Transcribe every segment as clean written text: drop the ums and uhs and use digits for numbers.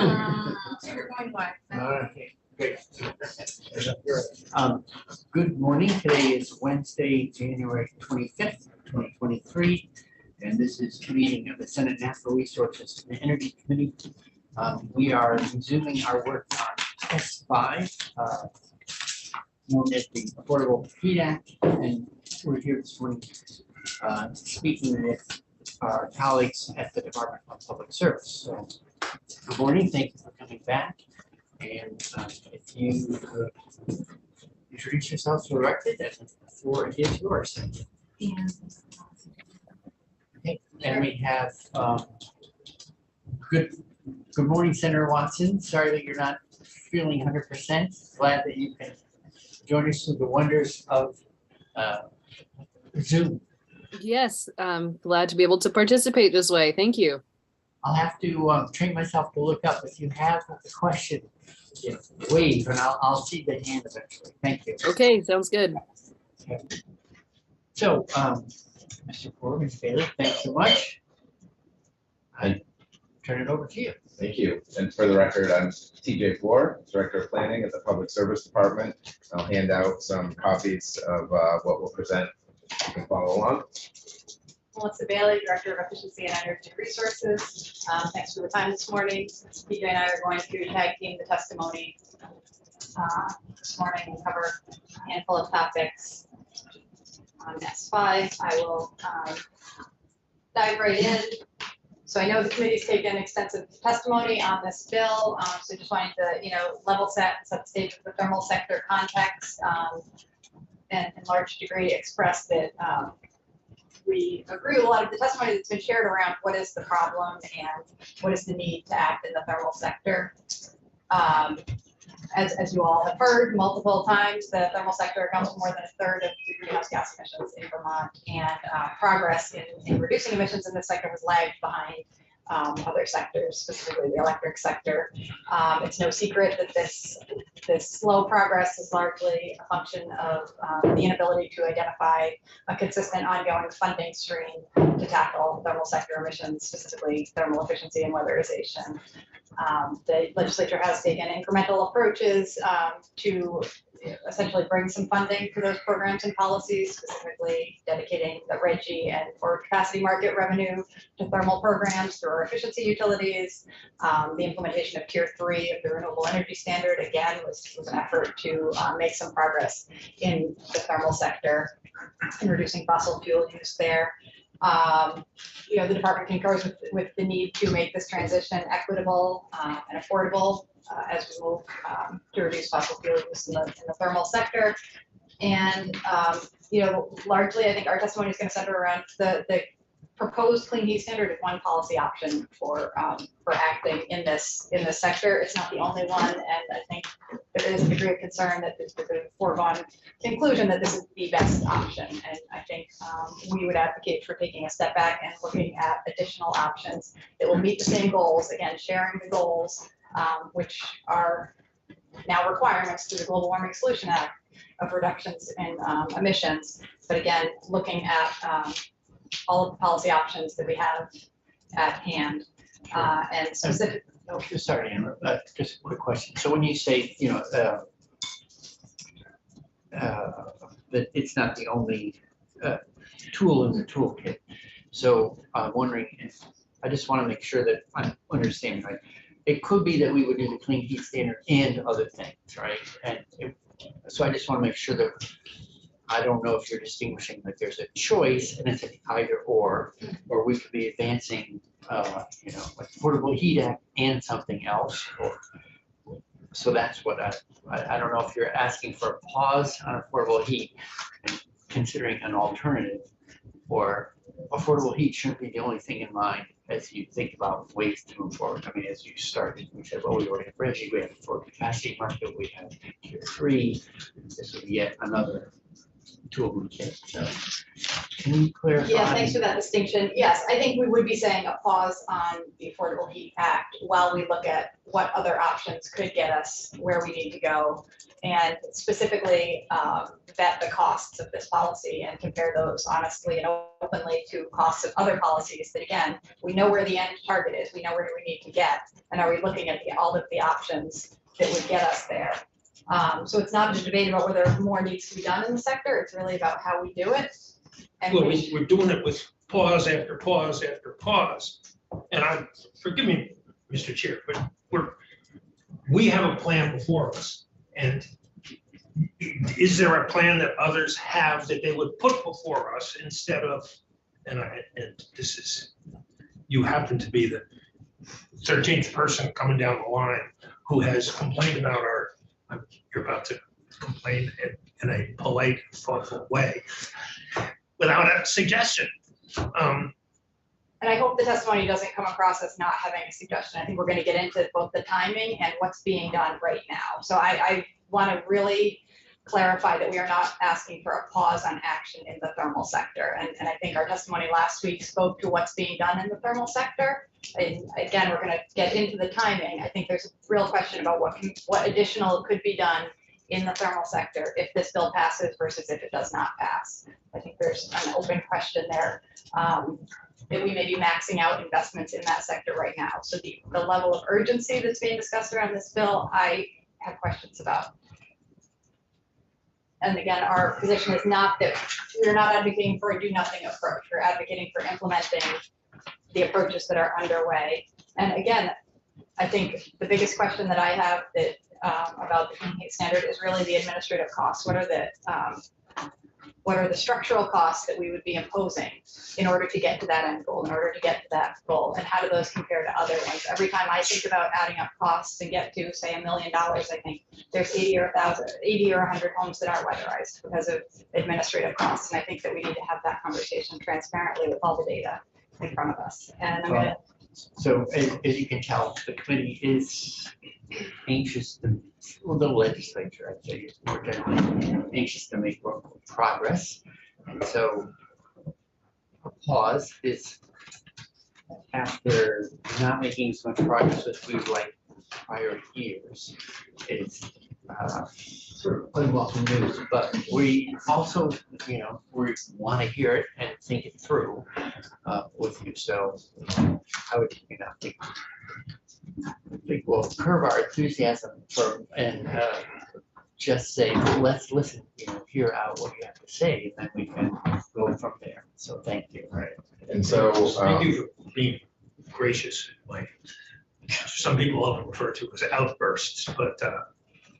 You're going live. Okay, great. Good morning. Today is Wednesday, January 25th, 2023, and this is a meeting of the Senate Natural Resources and Energy Committee. We are resuming our work on S5, known as the Affordable Heat Act, and we're here this morning speaking with our colleagues at the Department of Public Service. So, good morning. Thank you for coming back. And if you introduce yourselves for the record, then the floor is yours. Okay. And we have good morning, Senator Watson. Sorry that you're not feeling 100%. Glad that you can join us through the wonders of Zoom. Yes, I'm glad to be able to participate this way. Thank you. I'll have to train myself to look up if you have a question. Wave, and I'll see the hand eventually. Thank you. Okay, sounds good. Okay. So, Mr. Ford, Ms. Bailey, thanks so much. I turn it over to you. Thank you. And for the record, I'm TJ Floor, Director of Planning at the Public Service Department. I'll hand out some copies of what we'll present. You can follow along. Melissa Bailey, Director of Efficiency and Energy Resources. Thanks for the time this morning. PJ and I are going to tag team the testimony this morning and cover a handful of topics on S5. I will dive right in. So I know the committee's taken extensive testimony on this bill, so just wanting to, level set the stage of the thermal sector context, and in large degree express that we agree with a lot of the testimony that's been shared around what is the problem and what is the need to act in the thermal sector. As you all have heard multiple times, the thermal sector accounts for more than a third of the greenhouse gas emissions in Vermont, and progress in reducing emissions in this sector has lagged behind other sectors, specifically the electric sector. It's no secret that this slow progress is largely a function of the inability to identify a consistent ongoing funding stream to tackle thermal sector emissions, specifically thermal efficiency and weatherization. The legislature has taken incremental approaches to essentially bring some funding for those programs and policies, specifically dedicating the RGGI and forward capacity market revenue to thermal programs through our efficiency utilities. The implementation of Tier 3 of the Renewable Energy Standard, again, was an effort to make some progress in the thermal sector and reducing fossil fuel use there. The department concurs with the need to make this transition equitable and affordable as we move to reduce fossil fuel use in the thermal sector. And, largely, I think our testimony is going to center around the proposed clean heat standard is one policy option for acting in this sector. It's not the only one, and I think there is a degree of concern that there's a foregone conclusion that this is the best option. And I think we would advocate for taking a step back and looking at additional options that will meet the same goals. Again, sharing the goals, which are now requirements through the Global Warming Solution Act of reductions in emissions. But again, looking at all of the policy options that we have at hand, and specific. Oh, sorry, Amber, just a quick question. So when you say, that it's not the only tool in the toolkit, so I'm wondering if I just want to make sure that I'm understanding right. It could be that we would do the clean heat standard and other things, right? And so I just want to make sure that I don't know if you're distinguishing like there's a choice and it's an either or we could be advancing, like Affordable Heat Act and something else. So that's what I don't know if you're asking for a pause on affordable heat and considering an alternative, or affordable heat shouldn't be the only thing in mind as you think about ways to move forward. I mean, as you started, we said, well, we already have RGGI, we have for capacity market, we have Tier 3. This would be yet another tool kit, so. Can you clarify? Yeah, thanks for that distinction. Yes, I think we would be saying a pause on the Affordable Heat Act while we look at what other options could get us where we need to go. And specifically, vet the costs of this policy and compare those honestly and openly to costs of other policies that, again, we know where the end target is, we know where we need to get, and are we looking at all of the options that would get us there? So it's not a debate about whether more needs to be done in the sector, it's really about how we do it. And Well, which- we're doing it with pause after pause after pause. And forgive me, Mr. Chair, but we have a plan before us. And is there a plan that others have that they would put before us instead of, and this is, you happen to be the 13th person coming down the line who has complained about you're about to complain in a polite, thoughtful way, without a suggestion. And I hope the testimony doesn't come across as not having a suggestion. I think we're going to get into both the timing and what's being done right now. So I want to really clarify that we are not asking for a pause on action in the thermal sector. And I think our testimony last week spoke to what's being done in the thermal sector. And again, we're going to get into the timing. I think there's a real question about what additional could be done in the thermal sector if this bill passes versus if it does not pass. I think there's an open question there that we may be maxing out investments in that sector right now. So the level of urgency that's being discussed around this bill, I have questions about. And again, our position is not that we're not advocating for a do nothing approach. We're advocating for implementing the approaches that are underway. And again, I think the biggest question that I have that about the clean heat standard is really the administrative costs. What are the structural costs that we would be imposing in order to get to that end goal, in order to get to that goal, and how do those compare to other ones? Every time I think about adding up costs and get to say $1 million, I think there's 80 or 100 homes that aren't weatherized because of administrative costs. And I think that we need to have that conversation transparently with all the data in front of us. And I'm gonna. So as you can tell, the committee is anxious to, well, the legislature, I'd say, is more generally anxious to make more progress. And so a pause is after not making as much progress as we would like prior years. It's sort of unwelcome news, but we also, we want to hear it and think it through with you. So I would, think we'll curb our enthusiasm and just say, let's listen, hear out what you have to say, and then we can go from there. So thank you. Right. And so Thank you for being gracious, like some people often refer to as outbursts, but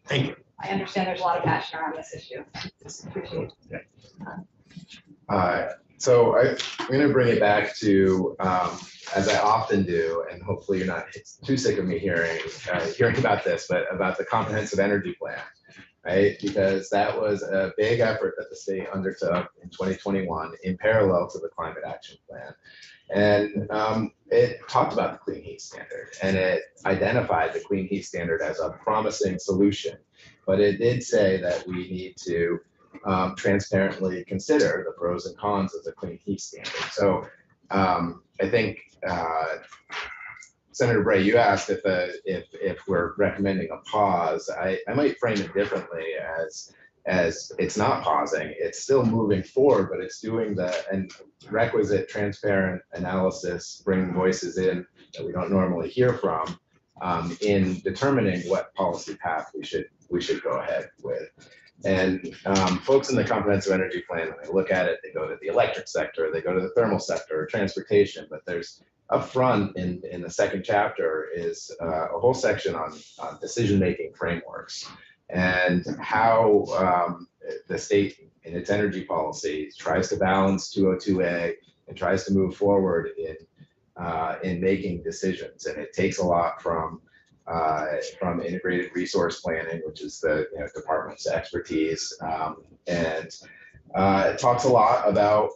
thank you. I understand there's a lot of passion around this issue. Just appreciate it. so I'm going to bring it back to, as I often do, and hopefully you're not too sick of me hearing about this, but about the comprehensive energy plan, right? Because that was a big effort that the state undertook in 2021 in parallel to the climate action plan. And it talked about the clean heat standard, and it identified the clean heat standard as a promising solution. But it did say that we need to transparently consider the pros and cons of the clean heat standard. So I think Senator Bray, you asked if we're recommending a pause. I might frame it differently as it's not pausing, it's still moving forward, but it's doing the requisite transparent analysis, bringing voices in that we don't normally hear from, in determining what policy path we should go ahead with. And folks in the comprehensive energy plan, when they look at it, they go to the electric sector, they go to the thermal sector, or transportation, but there's up front in the second chapter is a whole section on decision-making frameworks and how the state in its energy policy tries to balance 202A and tries to move forward in making decisions. And it takes a lot from integrated resource planning, which is the department's expertise, and it talks a lot about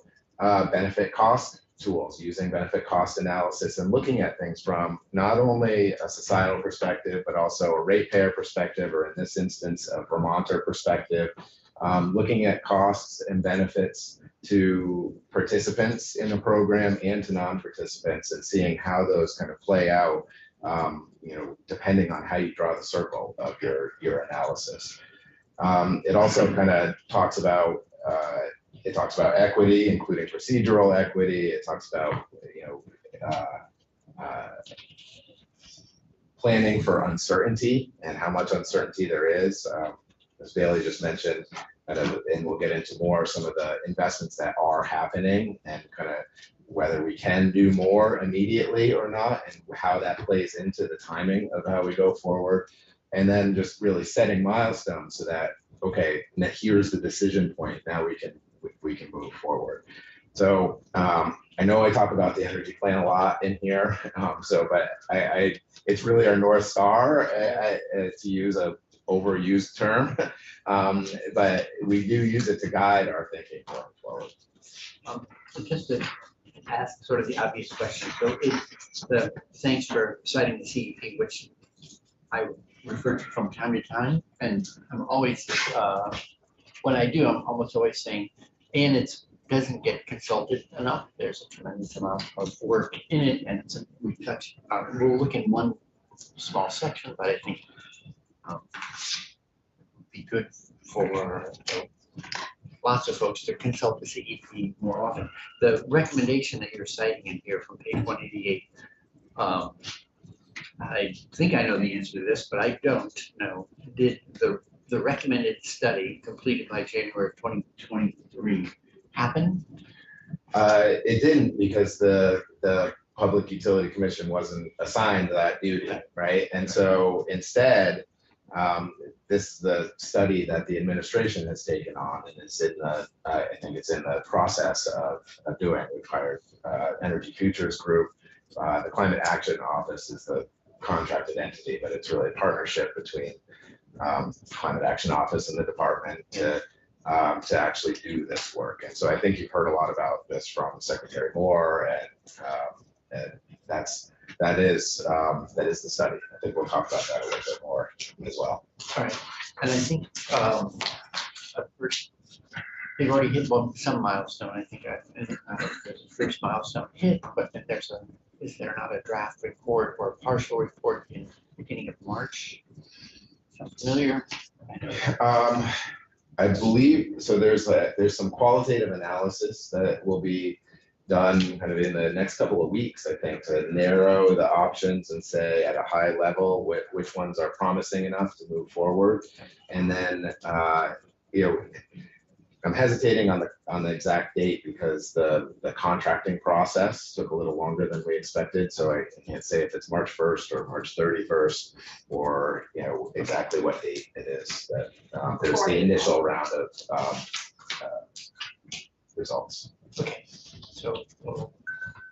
benefit cost tools, using benefit cost analysis and looking at things from not only a societal perspective, but also a ratepayer perspective, or in this instance, a Vermonter perspective, looking at costs and benefits to participants in the program and to non-participants, and seeing how those kind of play out, depending on how you draw the circle of your analysis. It also kind of talks about equity, including procedural equity. It talks about planning for uncertainty and how much uncertainty there is. As Bailey just mentioned, and we'll get into more some of the investments that are happening and kind of whether we can do more immediately or not, and how that plays into the timing of how we go forward. And then just really setting milestones so that, okay, now here's the decision point. Now we can move forward. So I know I talk about the energy plan a lot in here. But it's really our North Star, to use a overused term, but we do use it to guide our thinking going forward. So just to ask sort of the obvious question, so thanks for citing the CEP, which I refer to from time to time, and I'm always, when I do, I'm almost always saying, and it doesn't get consulted enough. There's a tremendous amount of work in it, and we'll look in one small section, but I think it would be good for lots of folks to consult the CEP more often. The recommendation that you're citing in here from page 188, I think I know the answer to this, but I don't know. Did the recommended study completed by January of 2023 happen? It didn't, because the Public Utility Commission wasn't assigned that duty, right? And so instead, this is the study that the administration has taken on, and it's in the, I think it's in the process of doing. We've hired Energy Futures Group. The Climate Action Office is the contracted entity, but it's really a partnership between Climate Action Office and the department to actually do this work. And so I think you've heard a lot about this from Secretary Moore, and that is the study. I think we'll talk about that a little bit more as well. All right, and I think they've already hit some milestone. I think there's a first milestone hit, but then is there not a draft report or a partial report in the beginning of March? Sound familiar? I believe so. There's some qualitative analysis that will be done kind of in the next couple of weeks, I think, to narrow the options and say at a high level which ones are promising enough to move forward. And then I'm hesitating on the exact date because the contracting process took a little longer than we expected. So I can't say if it's March 1st or March 31st or exactly what date it is that there's the initial round of results. Okay, so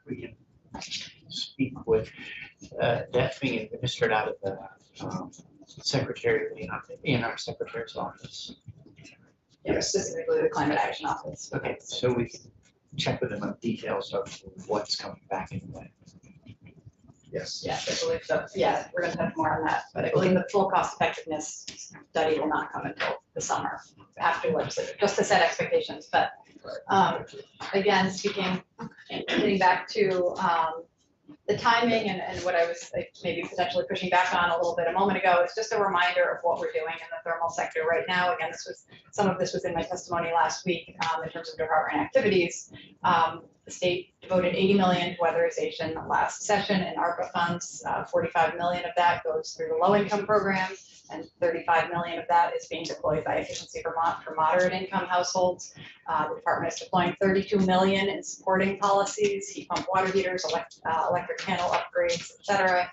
we can speak with that being administered out of the secretary in our secretary's office. Yes, specifically the Climate Action Office. Okay, so we can check with them on details of what's coming back in when. Yes. Yes, I believe so. Yeah, we're gonna touch more on that, but I believe the full cost effectiveness study will not come until the summer after legislature, just to set expectations. But again, getting back to the timing and what I was maybe potentially pushing back on a little bit a moment ago, is just a reminder of what we're doing in the thermal sector right now. Again, some of this was in my testimony last week in terms of department activities. The state devoted $80 million to weatherization last session in ARPA funds. 45 million of that goes through the low-income program, and 35 million of that is being deployed by Efficiency Vermont for moderate income households. The department is deploying 32 million in supporting policies, heat pump water heaters, electric panel upgrades, et cetera.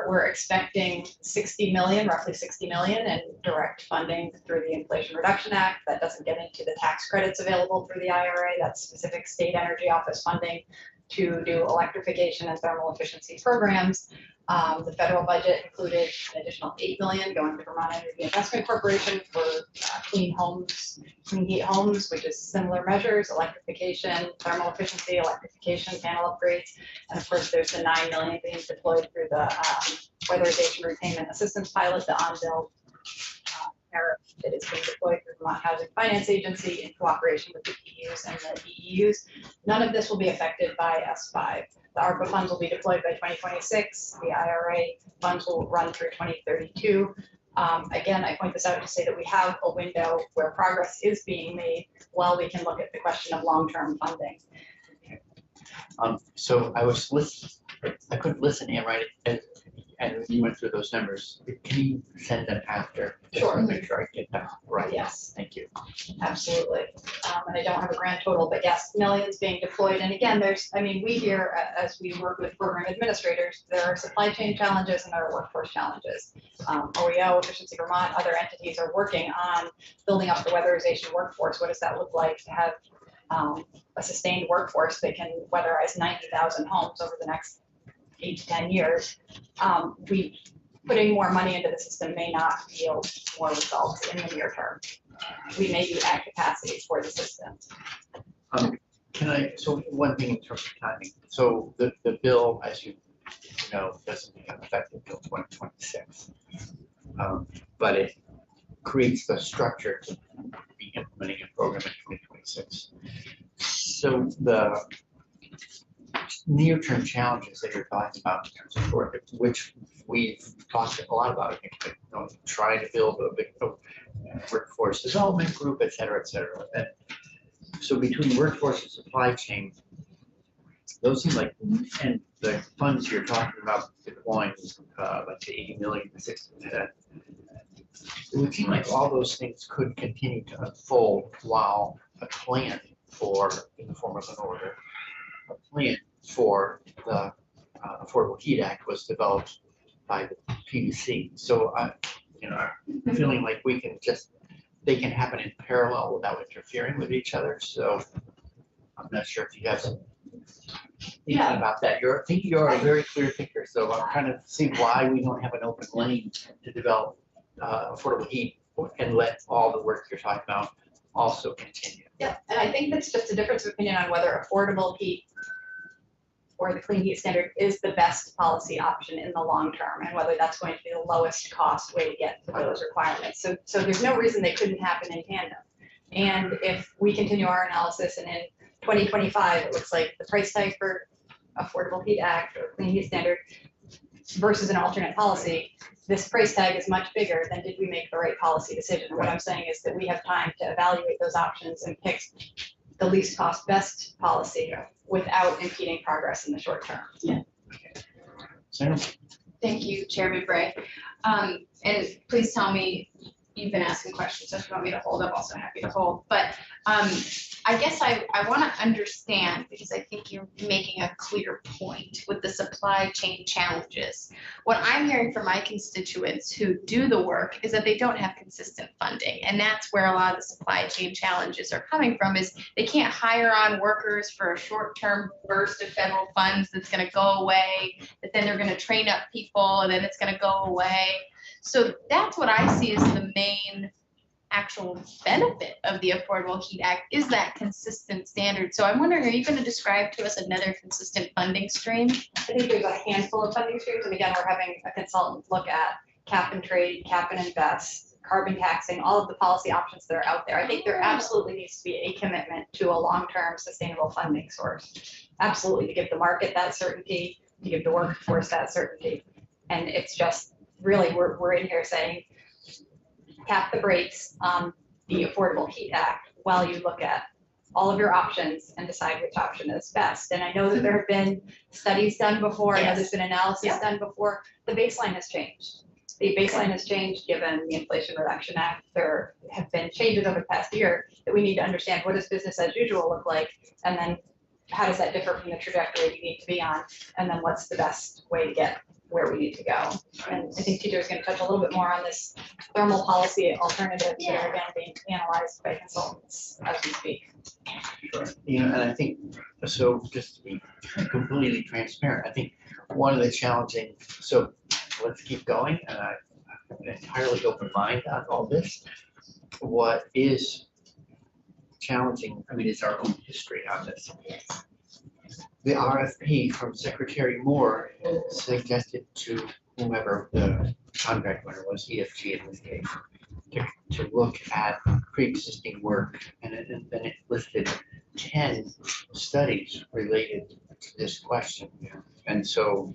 We're expecting 60 million, roughly 60 million in direct funding through the Inflation Reduction Act. That doesn't get into the tax credits available through the IRA. That's specific state energy office funding to do electrification and thermal efficiency programs. The federal budget included an additional 8 million going to Vermont Energy Investment Corporation for clean heat homes, which is similar measures, electrification, thermal efficiency, electrification, panel upgrades. And of course, there's the 9 million being deployed through the weatherization repayment assistance pilot, the on-bill tariff that is being deployed through Vermont Housing Finance Agency in cooperation with the PUs and the EEUs. None of this will be affected by S5. The ARPA funds will be deployed by 2026. The IRA funds will run through 2032. Again, I point this out to say that we have a window where progress is being made while we can look at the question of long-term funding. So I couldn't listen in, right, and you went through those numbers. Can you send them after? Just Sure. to make sure I get that right. Yes. Thank you. Absolutely. And I don't have a grand total, but yes, millions being deployed. And again, we hear as we work with program administrators, there are supply chain challenges and there are workforce challenges. OEO, Efficiency Vermont, other entities are working on building up the weatherization workforce. What does that look like to have a sustained workforce that can weatherize 90,000 homes over the next 8 to 10 years? Putting more money into the system may not yield more results in the near term. We may be at capacity for the system. So one thing in terms of timing, so the bill, as you know, doesn't become effective until 2026. But it creates the structure to be implementing a program in 2026. So the near-term challenges that you're talking about in terms of work, which we've talked a lot about, trying to build a big workforce development group, et cetera, et cetera. And so between workforce and supply chain, those seem like, and the funds you're talking about deploying, like the 80 million, 60 million, it would seem like all those things could continue to unfold while a plan in the form of an order, a plan for the Affordable Heat Act was developed by the PUC. So I'm feeling like they can happen in parallel without interfering with each other. So I'm not sure if you have some thinking about that. I think you're a very clear thinker. So I'm trying to see why we don't have an open lane to develop affordable heat and let all the work you're talking about also continue. Yeah, and I think that's just a difference of opinion on whether affordable heat or the clean heat standard is the best policy option in the long term, and whether that's going to be the lowest cost way to get to those requirements. So there's no reason they couldn't happen in tandem. And if we continue our analysis and in 2025, it looks like the price tag for Affordable Heat Act or Clean Heat Standard versus an alternate policy, this price tag is much bigger than did we make the right policy decision. And what I'm saying is that we have time to evaluate those options and pick the least cost best policy without impeding progress in the short term. Sarah? Thank you, Chairman Bray. And please tell me, you've been asking questions, so if you want me to hold, I'm also happy to hold. But I guess I want to understand, because I think you're making a clear point with the supply chain challenges. What I'm hearing from my constituents who do the work is that they don't have consistent funding. And that's where a lot of the supply chain challenges are coming from, is they can't hire on workers for a short-term burst of federal funds that's going to go away, that then they're going to train up people and then it's going to go away. So that's what I see as the main actual benefit of the Affordable Heat Act, is that consistent standard. So I'm wondering, are you going to describe to us another consistent funding stream? I think there's a handful of funding streams, and again, we're having a consultant look at cap and trade, cap and invest, carbon taxing, all of the policy options that are out there. I think there absolutely needs to be a commitment to a long-term sustainable funding source. Absolutely, to give the market that certainty, to give the workforce that certainty. And it's just really, we're in here saying, tap the brakes on the Affordable Heat Act while you look at all of your options and decide which option is best. And I know that there have been studies done before, I know there's been analysis done before. The baseline has changed. The baseline has changed given the Inflation Reduction Act. There have been changes over the past year that we need to understand. What does business as usual look like? And then how does that differ from the trajectory we need to be on? And then what's the best way to get where we need to go? And I think Peter is going to touch a little bit more on this thermal policy alternatives that are again being analyzed by consultants as we speak. Sure. And I think, so just to be completely transparent, I think one of the challenging, so let's keep going, and I'm an entirely open mind on all this. What is challenging, it's our own history on this. The RFP from Secretary Moore suggested to whomever the contract winner was, EFG in this case, to look at pre-existing work, and then it listed 10 studies related to this question. And so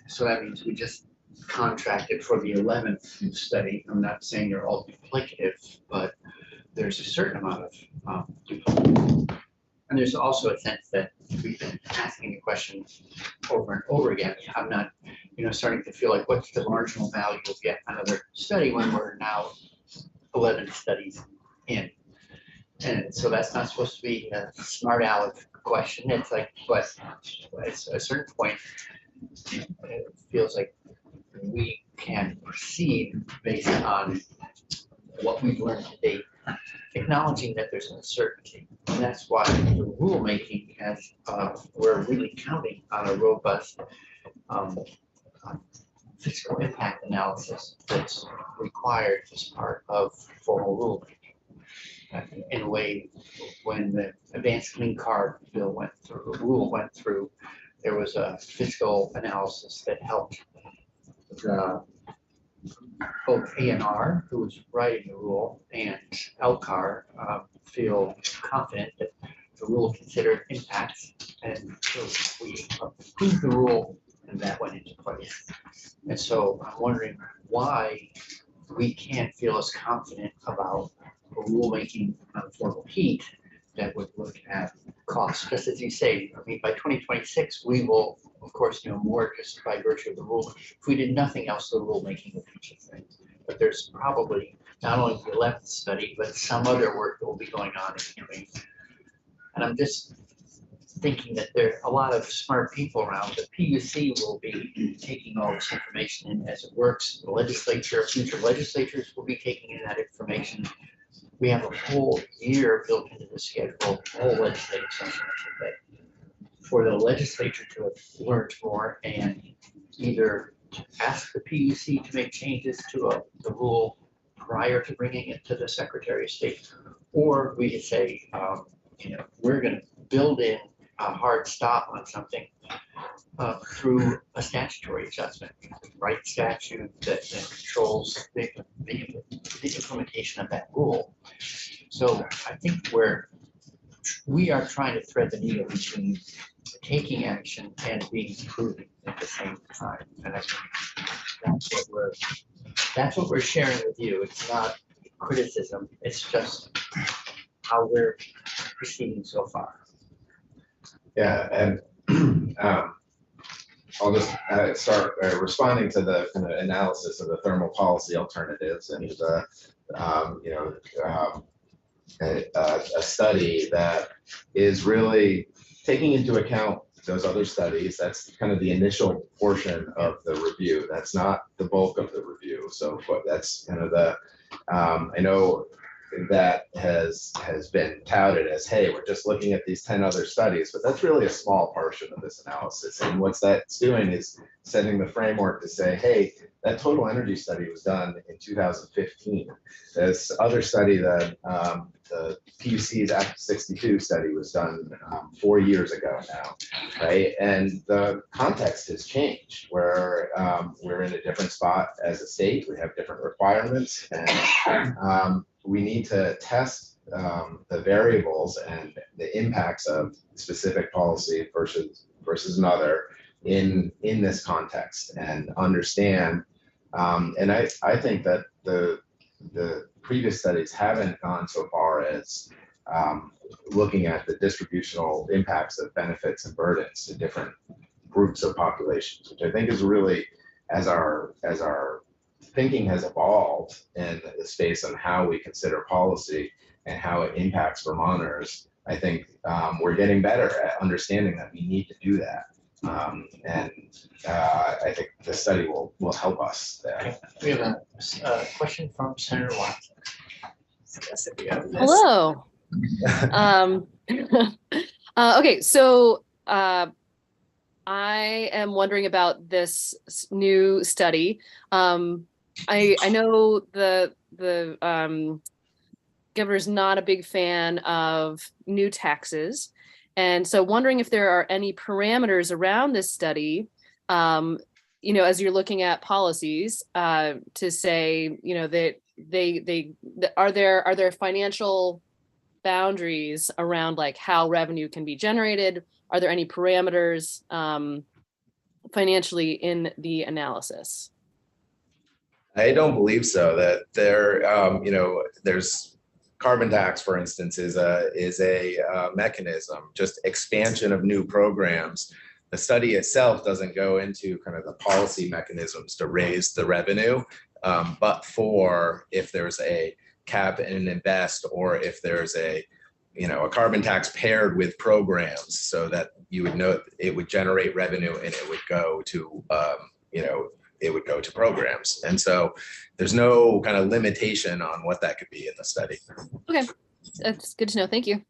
so that means we just contracted for the 11th study. I'm not saying they're all duplicative, but there's a certain amount of duplicate. And there's also a sense that we've been asking the question over and over again. I'm not, starting to feel like, what's the marginal value of yet another study when we're now 11 studies in? And so that's not supposed to be a smart aleck question. It's like, but at a certain point, it feels like we can proceed based on what we've learned to date, acknowledging that there's uncertainty. And that's why the rulemaking has, we're really counting on a robust fiscal impact analysis that's required as part of formal rulemaking. In a way, when the Advanced Clean Car Bill rule went through, there was a fiscal analysis that helped both ANR, who was writing the rule, and LCAR feel confident that the rule considered impacts, and so we approved the rule, and that went into place. And so I'm wondering why we can't feel as confident about a rulemaking on formal heat that would look at costs. Just as you say, I mean, by 2026, we will, of course, know more just by virtue of the rule. If we did nothing else, the rulemaking would teach us things. But there's probably not only the 11th study, but some other work that will be going on in between. And I'm just thinking that there are a lot of smart people around. The PUC will be taking all this information in as it works. The legislature, future legislatures will be taking in that information. We have a whole year built into the schedule, whole legislative session, for the legislature to have learned more and either ask the PUC to make changes to the rule prior to bringing it to the Secretary of State, or we could say, we're going to build in a hard stop on something through a statutory adjustment, right? Statute that controls the implementation of that rule. So I think we are trying to thread the needle between taking action and being prudent at the same time. And I think that's what we're sharing with you. It's not criticism. It's just how we're proceeding so far. Yeah, and I'll just start responding to the kind of analysis of the thermal policy alternatives and a study that is really taking into account those other studies. That's kind of the initial portion of the review. That's not the bulk of the review. So that's kind of I know that has been touted as, hey, we're just looking at these 10 other studies, but that's really a small portion of this analysis. And what that's doing is setting the framework to say, hey, that total energy study was done in 2015. This other study, the PUC's Act 62 study, was done 4 years ago now, right? And the context has changed, where we're in a different spot as a state. We have different requirements, and we need to test the variables and the impacts of specific policy versus another in this context, and understand. And I think that the previous studies haven't gone so far as looking at the distributional impacts of benefits and burdens to different groups of populations, which I think is really, as our thinking has evolved in the space on how we consider policy and how it impacts Vermonters, I think we're getting better at understanding that we need to do that. And I think the study will help us there. We have a question from Senator Watson. Hello. Okay, so I am wondering about this new study. I know the governor's not a big fan of new taxes. And so wondering if there are any parameters around this study, you know, as you're looking at policies, to say, you know, that are there financial boundaries around like how revenue can be generated? Are there any parameters financially in the analysis? I don't believe so. That there, you know, there's carbon tax, for instance, is a mechanism, just expansion of new programs. The study itself doesn't go into kind of the policy mechanisms to raise the revenue, but for if there's a cap and invest, or if there's a, you know, a carbon tax paired with programs, so that you would know it would generate revenue and it would go to, you know, it would go to programs. And so there's no kind of limitation on what that could be in the study. Okay, that's good to know. Thank you.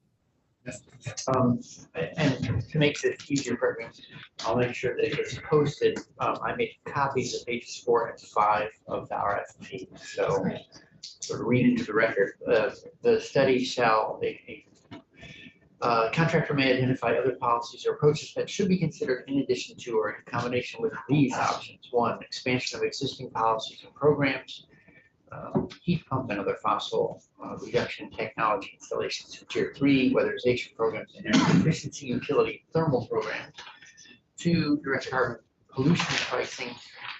And to make it easier for me, I'll make sure that it gets posted. I made copies of pages 4 and 5 of the RFP. So sort of read into the record. The study shall, contractor may identify other policies or approaches that should be considered in addition to or in combination with these options. 1, expansion of existing policies and programs, heat pump and other fossil reduction technology installations. Tier 3, weatherization programs and energy efficiency utility thermal programs. 2, direct carbon pollution pricing.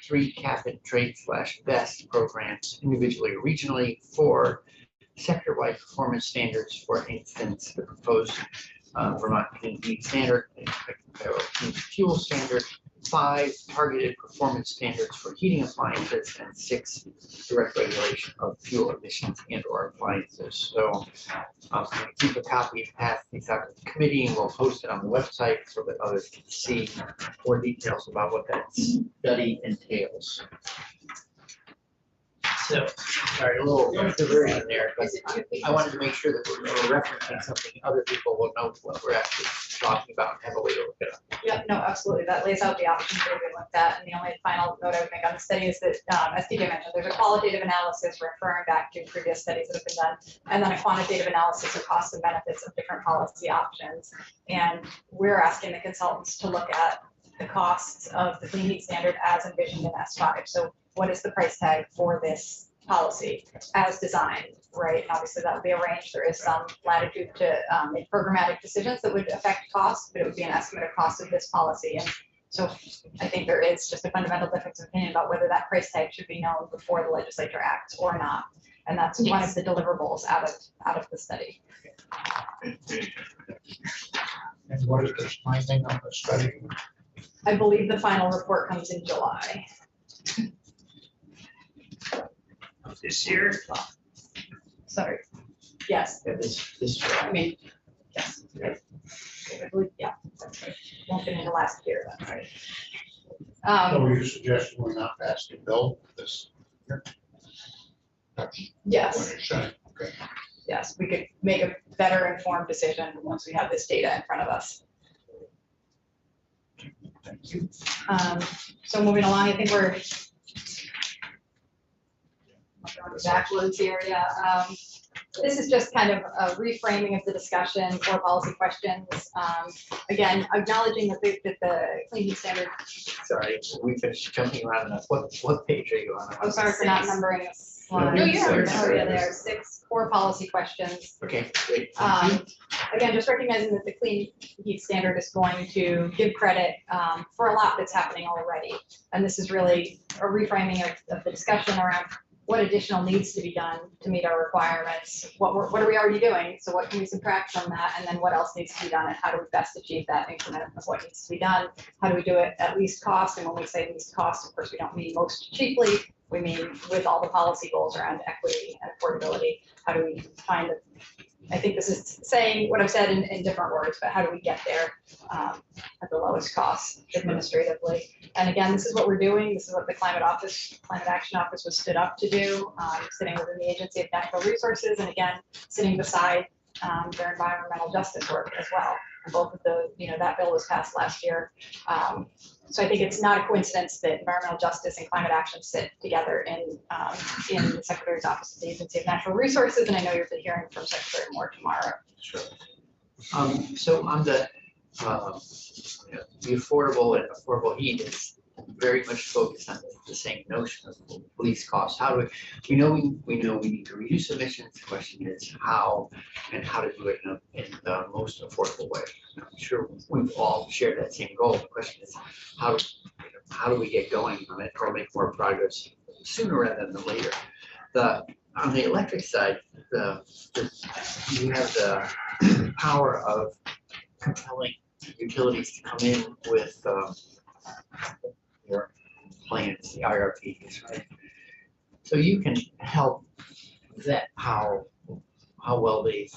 3, cap and trade / best programs individually or regionally. 4, sector-wide performance standards, for instance, the proposed Vermont Clean Heat Standard, Clean Fuel Standard. 5, targeted performance standards for heating appliances, and 6, direct regulation of fuel emissions and/or appliances. So I'm going to keep a copy and pass these out to the committee, and we'll post it on the website so that others can see more details about what that study entails. So, sorry, a little diversion there, but I wanted to make sure that we're referencing something other people will know what we're actually talking about and have a way to look it up. Yeah, no, absolutely. That lays out the options that we looked at. And the only final note I would make on the study is that, as TJ mentioned, there's a qualitative analysis referring back to previous studies that have been done, and then a quantitative analysis of costs and benefits of different policy options. And we're asking the consultants to look at the costs of the Clean Heat Standard as envisioned in S5. So what is the price tag for this policy as designed, right? And obviously that would be a range. There is some latitude to make programmatic decisions that would affect costs, but it would be an estimate of cost of this policy. And so I think there is just a fundamental difference of opinion about whether that price tag should be known before the legislature acts or not. And that's one of the deliverables out of the study. And what is the timing on the study? I believe the final report comes in July. This year? Sorry. Yes, This I mean, yes. I believe, yeah, that's right. Won't be in the last year, that's right. So you suggest we're not past the bill this year? That's what Yes, you're saying, okay. yes, we could make a better informed decision once we have this data in front of us. Thank you. So moving along, I think we're backwards here, yeah. This is just kind of a reframing of the discussion for policy questions. Again, acknowledging that the Clean Heat Standard. sorry, we finished jumping around enough. What page are you on? I'm sorry for not numbering this slide. No, you're Oh, right. yeah, there are 6 core policy questions. Okay, great. Again, just recognizing that the Clean Heat Standard is going to give credit for a lot that's happening already. And this is really a reframing of the discussion around what additional needs to be done to meet our requirements. What are we already doing? So what can we subtract from that? And then what else needs to be done, and how do we best achieve that increment of what needs to be done? How do we do it at least cost? And when we say least cost, of course, we don't mean most cheaply. We mean with all the policy goals around equity and affordability. How do we find it? I think this is saying what I've said in different words, but how do we get there at the lowest cost administratively? And again, this is what we're doing. This is what the Climate Action Office was stood up to do, sitting within the Agency of Natural Resources, and again, sitting beside their environmental justice work as well. And both of those, that bill was passed last year. So I think it's not a coincidence that environmental justice and climate action sit together in the Secretary's Office of the Agency of Natural Resources, and I know you'll be hearing from Secretary Moore tomorrow. Sure. So on the affordable and affordable heat is very much focused on the same notion of least cost. How do we know we know we need to reduce emissions. The question is how, and how to do it in the most affordable way. I'm sure we've all shared that same goal. The question is how do we get going on it or make more progress sooner rather than later? On the electric side, you have the power of compelling utilities to come in with your plans, the IRPs, right? So you can help vet how well they've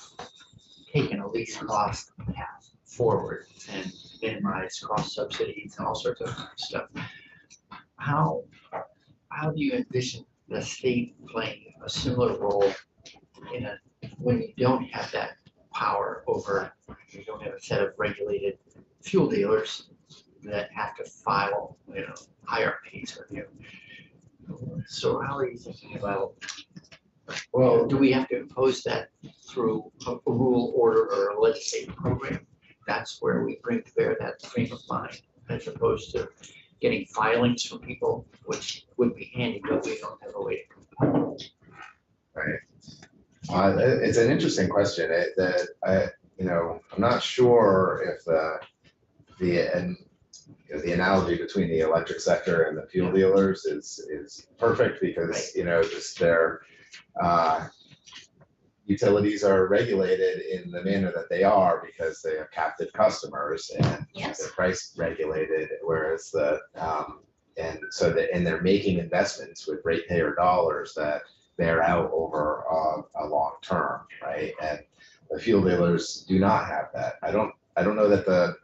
taken a least cost path forward and minimize cost subsidies and all sorts of stuff. How do you envision the state playing a similar role when you don't have that power over, you don't have a set of regulated fuel dealers that have to file, IRPs with you? So how are you thinking about, Well, do we have to impose that through a rule, order, or a legislative program? That's where we bring to bear that frame of mind, as opposed to getting filings from people, which would be handy, but we don't have a way to. right. It's an interesting question. I'm not sure if the analogy between the electric sector and the fuel dealers is perfect because, just their utilities are regulated in the manner that they are because they have captive customers and Yes. they're price regulated, whereas and they're making investments with ratepayer dollars that bear out over a long term, right? And the fuel dealers do not have that. I don't know that the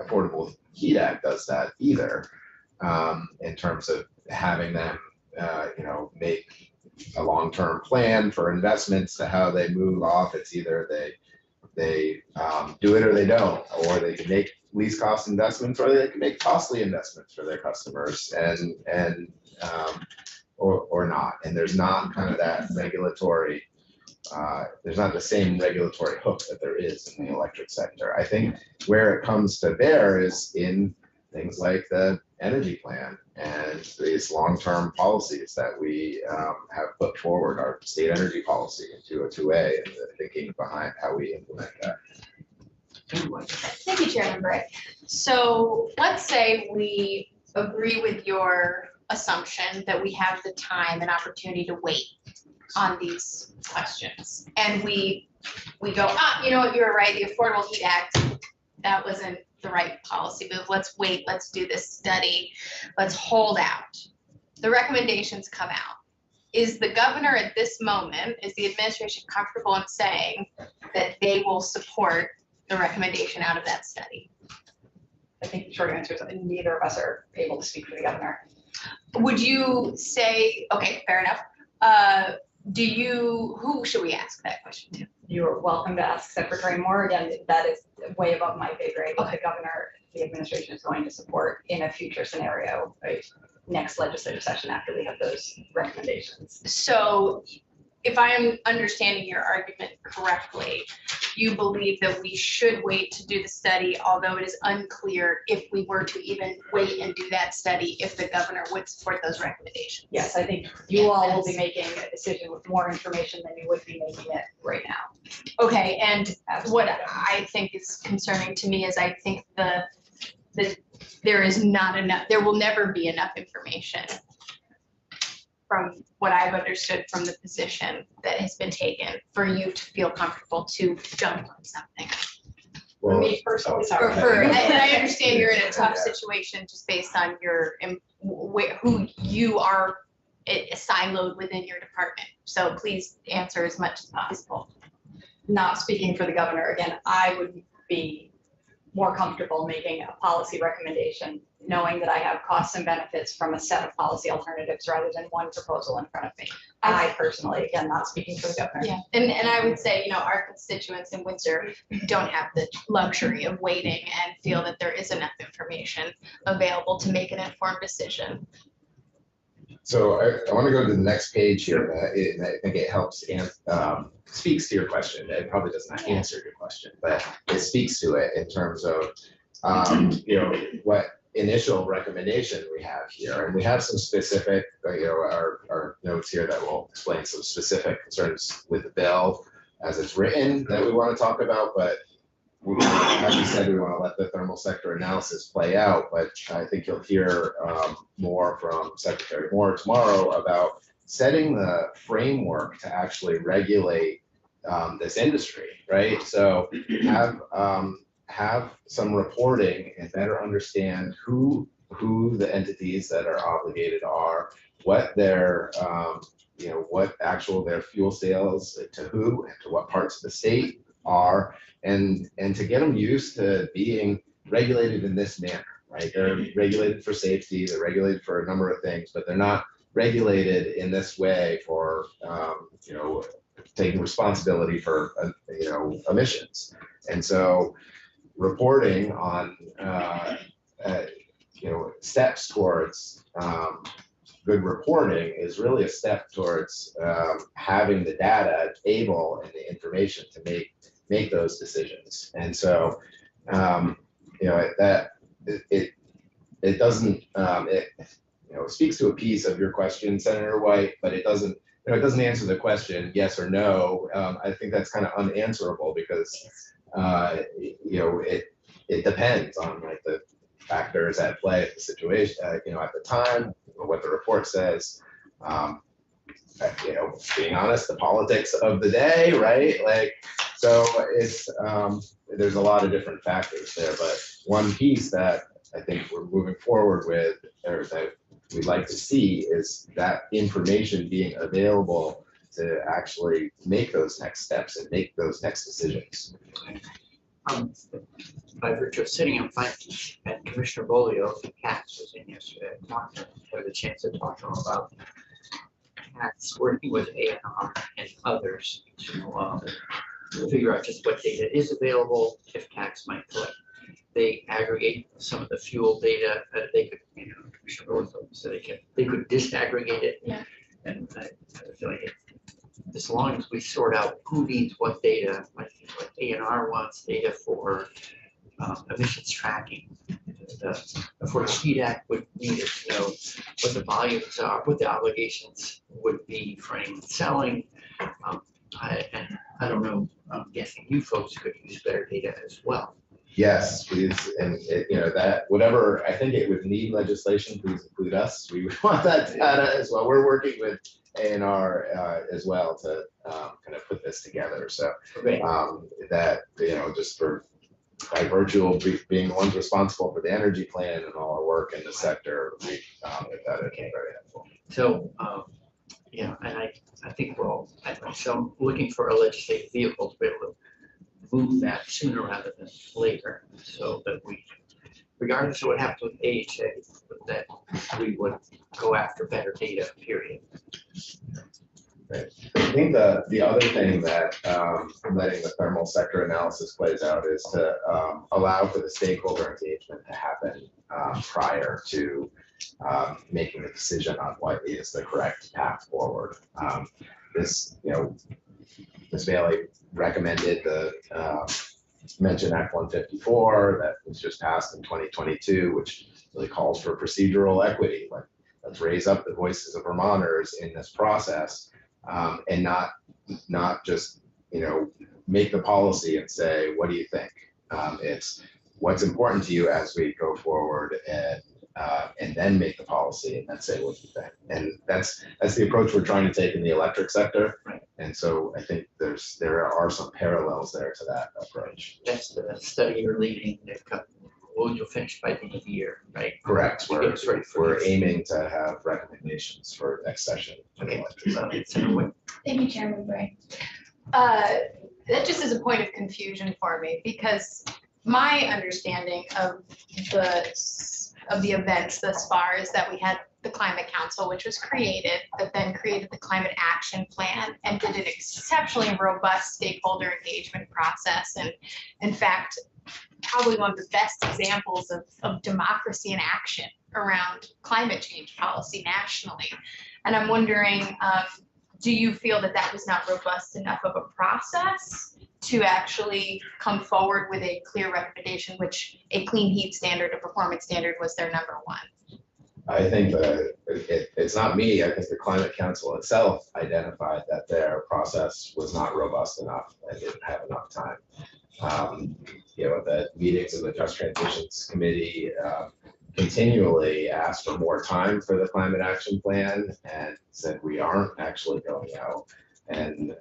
Affordable Heat Act does that either, in terms of having them, make a long-term plan for investments to how they move off. It's either they do it or they don't, or they can make least cost investments, or they can make costly investments for their customers or not. And there's not kind of that regulatory, there's not the same regulatory hook that there is in the electric sector. I think where it comes to bear is in things like the energy plan and these long-term policies that we have put forward, our state energy policy in 202A, and the thinking behind how we implement that. Thank you, Chairman Bray. So let's say we agree with your assumption that we have the time and opportunity to wait on these questions. And we go, you know what, you're right, the Affordable Heat Act, that wasn't the right policy, but let's wait, let's do this study, let's hold out. The recommendations come out. Is the governor at this moment, is the administration comfortable in saying that they will support the recommendation out of that study? I think the short answer is that neither of us are able to speak for the governor. Would you say, okay, fair enough. Who should we ask that question to? You are welcome to ask Secretary Moore. Again, that is way above my pay grade. What the governor, the administration is going to support in a future scenario, right? Next legislative session after we have those recommendations. So if I am understanding your argument correctly, you believe that we should wait to do the study, although it is unclear if we were to even wait and do that study, if the governor would support those recommendations. Yes, I think you all will be making a decision with more information than you would be making it right now. Okay, and what I think is concerning to me is I think that there is not enough, there will never be enough information from what I've understood from the position that has been taken for you to feel comfortable to jump on something. For me personally, And sorry. I understand you're in a tough situation just based on who you are siloed within your department. So please answer as much as possible. Not speaking for the governor, again, I would be more comfortable making a policy recommendation, knowing that I have costs and benefits from a set of policy alternatives rather than one proposal in front of me. I personally, again, not speaking for the governor. Yeah, and I would say, our constituents in Windsor don't have the luxury of waiting and feel that there is enough information available to make an informed decision. So I want to go to the next page here. And I think it helps and speaks to your question. It probably does not answer your question, but it speaks to it in terms of, initial recommendation we have here, and we have some specific, our notes here that will explain some specific concerns with the bill as it's written that we want to talk about, but as we said, we want to let the thermal sector analysis play out, but I think you'll hear more from Secretary Moore tomorrow about setting the framework to actually regulate this industry, right? So have some reporting and better understand who the entities that are obligated are, what their what actual their fuel sales to who and to what parts of the state are, and to get them used to being regulated in this manner, right? They're regulated for safety, they're regulated for a number of things, but they're not regulated in this way for taking responsibility for emissions. And so reporting on steps towards good reporting is really a step towards having the data able and the information to make those decisions. And so that it doesn't it speaks to a piece of your question, Senator White, but it doesn't answer the question yes or no. I think that's kind of unanswerable because it depends on like the factors at play at the situation, at the time, what the report says. Being honest, the politics of the day, right? Like, so it's there's a lot of different factors there, but one piece that I think we're moving forward with, or that we'd like to see, is that information being available to actually make those next steps and make those next decisions. By virtue of sitting in front and Commissioner Bolio, Katz was in yesterday, had a chance to talk to him about Katz working with ANR and others to figure out just what data is available, if Katz might collect. They aggregate some of the fuel data that they could, Commissioner Bolio said they could disaggregate it. Yeah. And I feel like as long as we sort out who needs what data, like ANR wants data for emissions tracking. For the SHEET Act would need to know what the volumes are, what the obligations would be for anyone selling. I don't know, I'm guessing you folks could use better data as well. Yes, please, and that whatever, I think it would need legislation, please include us. We would want that data as well. We're working with ANR as well to kind of put this together. So that just by virtue of being the ones responsible for the energy plan and all our work in the sector, we found that it came very helpful. So and I think so I'm looking for a legislative vehicle to be able to move that sooner rather than later, so that we, regardless of what happens with AHA, that we would go after better data, period. Right. I think the other thing that letting the thermal sector analysis plays out is to allow for the stakeholder engagement to happen prior to making a decision on what is the correct path forward. Ms. Bailey recommended the mentioned Act 154 that was just passed in 2022, which really calls for procedural equity. Like, let's raise up the voices of Vermonters in this process, and not just make the policy and say, what do you think? It's what's important to you as we go forward, and then make the policy and then say what you think. And that's the approach we're trying to take in the electric sector. Right. And so I think there are some parallels there to that approach. That's the study you're leading that you'll finish by the end of the year, right? Correct. To get us ready for We're this. aiming to have recommendations for next session. For the electric sector. Thank you, Chairman Bray. That just is a point of confusion for me, because my understanding of the events thus far is that we had the Climate Council, which was created, that then created the Climate Action Plan and did an exceptionally robust stakeholder engagement process. And in fact, probably one of the best examples of democracy in action around climate change policy nationally. And I'm wondering, do you feel that that was not robust enough of a process to actually come forward with a clear recommendation, which a clean heat standard, a performance standard was their number one? I think that it's not me. I think the Climate Council itself identified that their process was not robust enough and didn't have enough time. The meetings of the Just Transitions Committee continually asked for more time for the climate action plan and said we aren't actually going out and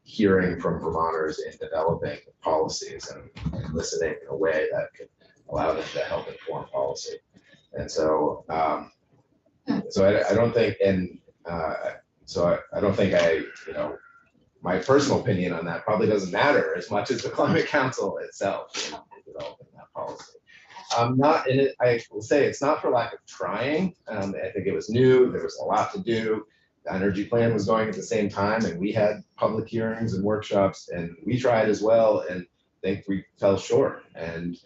hearing from Vermonters in developing policies and listening in a way that could allow them to help inform policy. And so, I don't think, I don't think my personal opinion on that probably doesn't matter as much as the Climate Council itself in developing that policy. I will say it's not for lack of trying. I think it was new. There was a lot to do. The energy plan was going at the same time, and we had public hearings and workshops, and we tried as well, and I think we fell short. And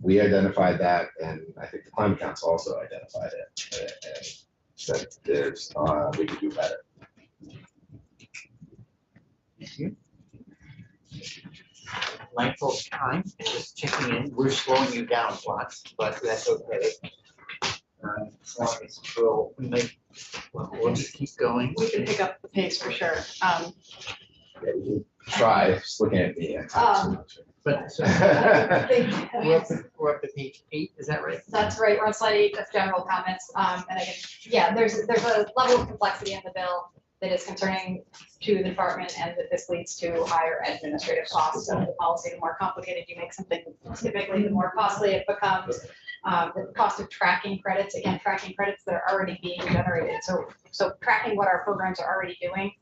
we identified that, and I think the Climate Council also identified it, and said we could do better. Thank you. Mindful of time, just checking in. We're slowing you down lots, but that's okay. As long as we'll just keep going. We can pick up the pace for sure. Try, just looking at me. But so I think- we're up to page 8, is that right? That's right, we're on slide 8, that's general comments. There's a level of complexity in the bill that is concerning to the department, and that this leads to higher administrative costs. So the policy, the more complicated you make something, typically the more costly it becomes. The cost of tracking credits, again, tracking credits that are already being generated. So tracking what our programs are already doing,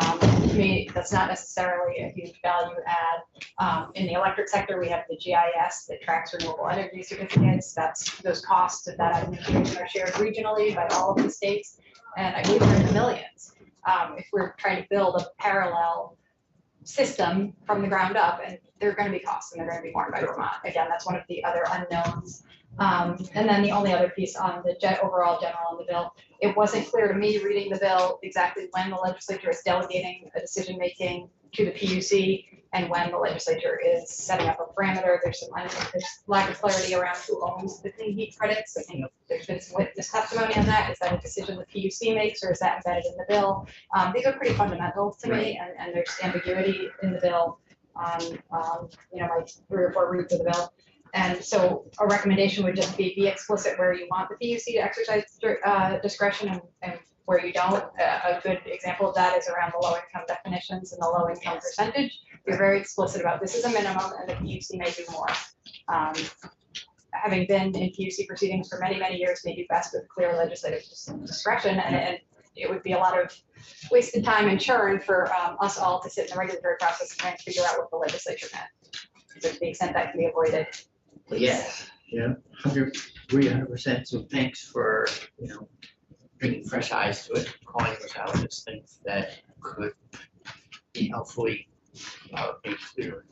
to me, that's not necessarily a huge value add. In the electric sector, we have the GIS that tracks renewable energy certificates. Those costs of that administration are shared regionally by all of the states, and I believe they're in the millions. If we're trying to build a parallel system from the ground up, and there are going to be costs, and they're going to be borne by Vermont. Again, that's one of the other unknowns. And then the only other piece on the overall general on the bill, it wasn't clear to me reading the bill exactly when the legislature is delegating a decision making to the PUC and when the legislature is setting up a parameter. There's lack of clarity around who owns the clean heat credits. I think there's been some witness testimony on that. Is that a decision the PUC makes, or is that embedded in the bill? These are pretty fundamental to me, and there's ambiguity in the bill on my 3 or 4 reads of the bill. And so a recommendation would just be explicit where you want the PUC to exercise discretion and where you don't. A good example of that is around the low income definitions and the low income percentage. You're very explicit about this is a minimum and the PUC may do more. Having been in PUC proceedings for many, many years, they do best with clear legislative discretion, and it would be a lot of wasted time and churn for us all to sit in the regulatory process and try and figure out what the legislature meant. To the extent that can be avoided. Yes, 100%. So thanks for, bringing fresh eyes to it, calling us out as things that could be helpfully made clear.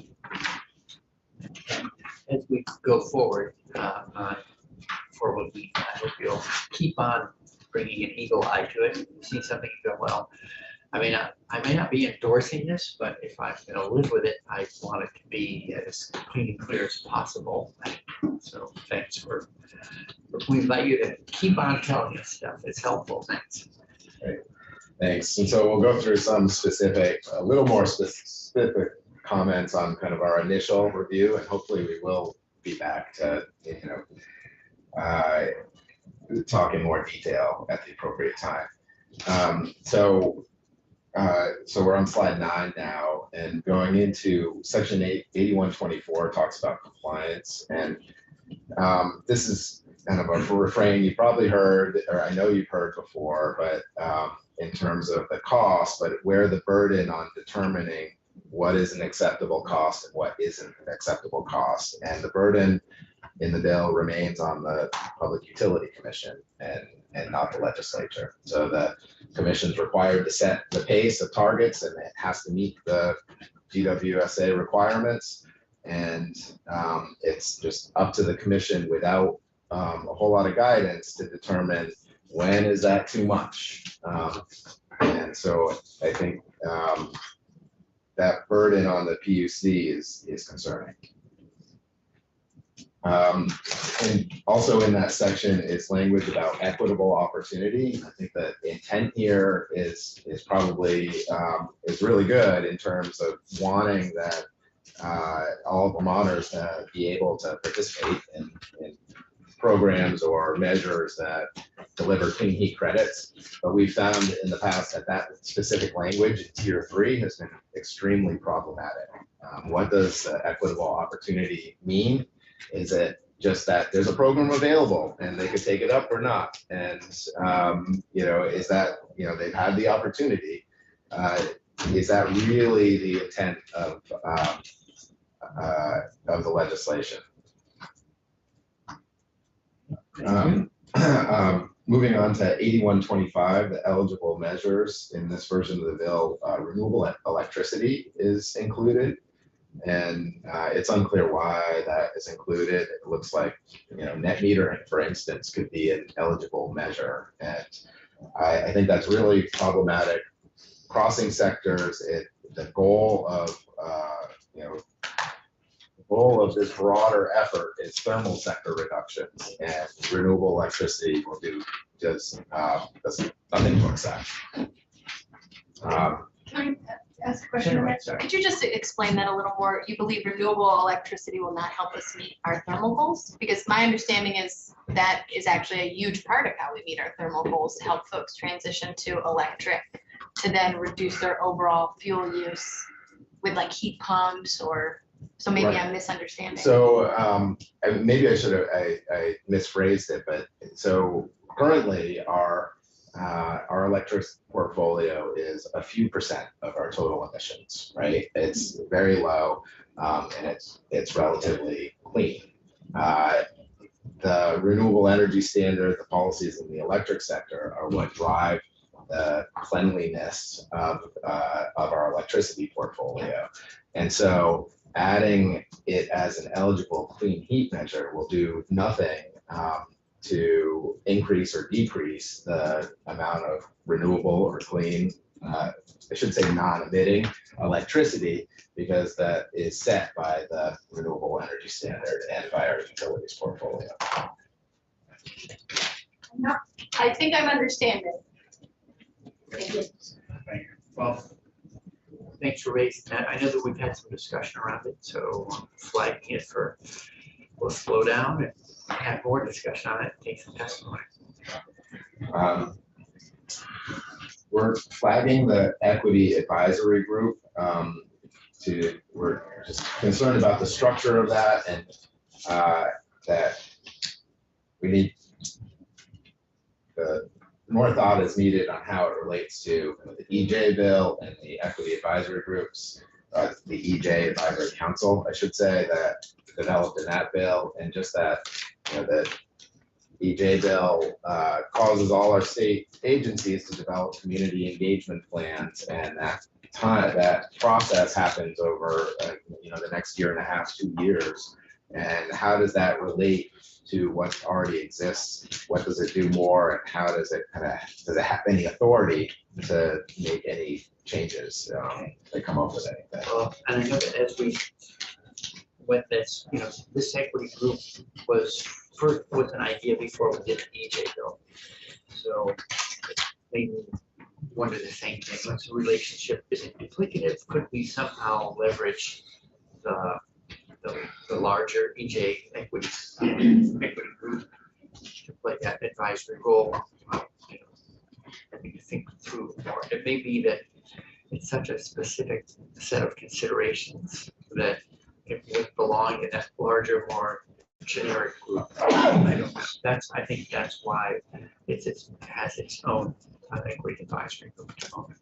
As we go forward on Forward Week, I hope you'll keep on bringing an eagle eye to it. See something go well. I mean, I may not be endorsing this, but if I'm going to live with it, I want it to be as clean and clear as possible. So thanks for, we invite you to keep on telling us stuff. It's helpful. Thanks. Great. Thanks. And so we'll go through some a little more specific comments on kind of our initial review, and hopefully we will be back to, talk in more detail at the appropriate time. So we're on slide 9 now, and going into section 8124 talks about compliance, and this is kind of a refrain you probably heard, or I know you've heard before, but in terms of the cost, but where the burden on determining what is an acceptable cost and what isn't an acceptable cost, and the burden in the bill remains on the Public Utility Commission and not the legislature. So the commission's required to set the pace of targets, and it has to meet the GWSA requirements. And it's just up to the commission without a whole lot of guidance to determine when is that too much? And so I think that burden on the PUC is concerning. And also in that section is language about equitable opportunity. I think that the intent here is probably is really good in terms of wanting that all Vermonters to be able to participate in programs or measures that deliver clean heat credits. But we found in the past that specific language in tier 3 has been extremely problematic. What does equitable opportunity mean? Is it just that there's a program available and they could take it up or not? And, is that, they've had the opportunity. Is that really the intent of the legislation? Moving on to 8125, the eligible measures in this version of the bill, renewable electricity is included. And it's unclear why that is included. It looks like, net metering, for instance, could be an eligible measure. And I think that's really problematic. Crossing sectors, the goal of, of this broader effort is thermal sector reductions, and renewable electricity will does nothing towards that. Can I ask a question? Sure, on that? sorry. Could you just explain that a little more? You believe renewable electricity will not help us meet our thermal goals? Because my understanding is that is actually a huge part of how we meet our thermal goals, to help folks transition to electric, to then reduce their overall fuel use with like heat pumps or. So maybe Right. I'm misunderstanding. So maybe I should have I misphrased it, but so currently our electric portfolio is a few percent of our total emissions, right? It's very low, and it's relatively clean. The renewable energy standard, the policies in the electric sector are what drive the cleanliness of our electricity portfolio, and so adding it as an eligible clean heat measure will do nothing to increase or decrease the amount of renewable or clean, I should say non-emitting electricity, because that is set by the renewable energy standard and by our utilities portfolio. I think I'm understanding. Thank you. Well, thanks for raising that. I know that we've had some discussion around it, so I'm flagging it for, we'll slow down and have more discussion on it, take some testimony. We're flagging the equity advisory group. We're just concerned about the structure of that, and that we need more thought is needed on how it relates to the EJ bill and the equity advisory groups, the EJ advisory council, I should say, that developed in that bill, and just that, the EJ bill causes all our state agencies to develop community engagement plans, and that process happens over the next year and a half, 2 years. And how does that relate to what already exists? What does it do more, and how does it does it have any authority to make any changes that come up with anything? Well, and I know that as we went this, this equity group was first with an idea before we did the EJ bill. So it made me wonder the same thing. What's the relationship? Is it duplicative? Could we somehow leverage the larger EJ equity group to play that advisory role? I need to think through more. It may be that it's such a specific set of considerations that it would belong in that larger, more generic group. I don't know. I think that's why it has its own equity advisory group at the moment.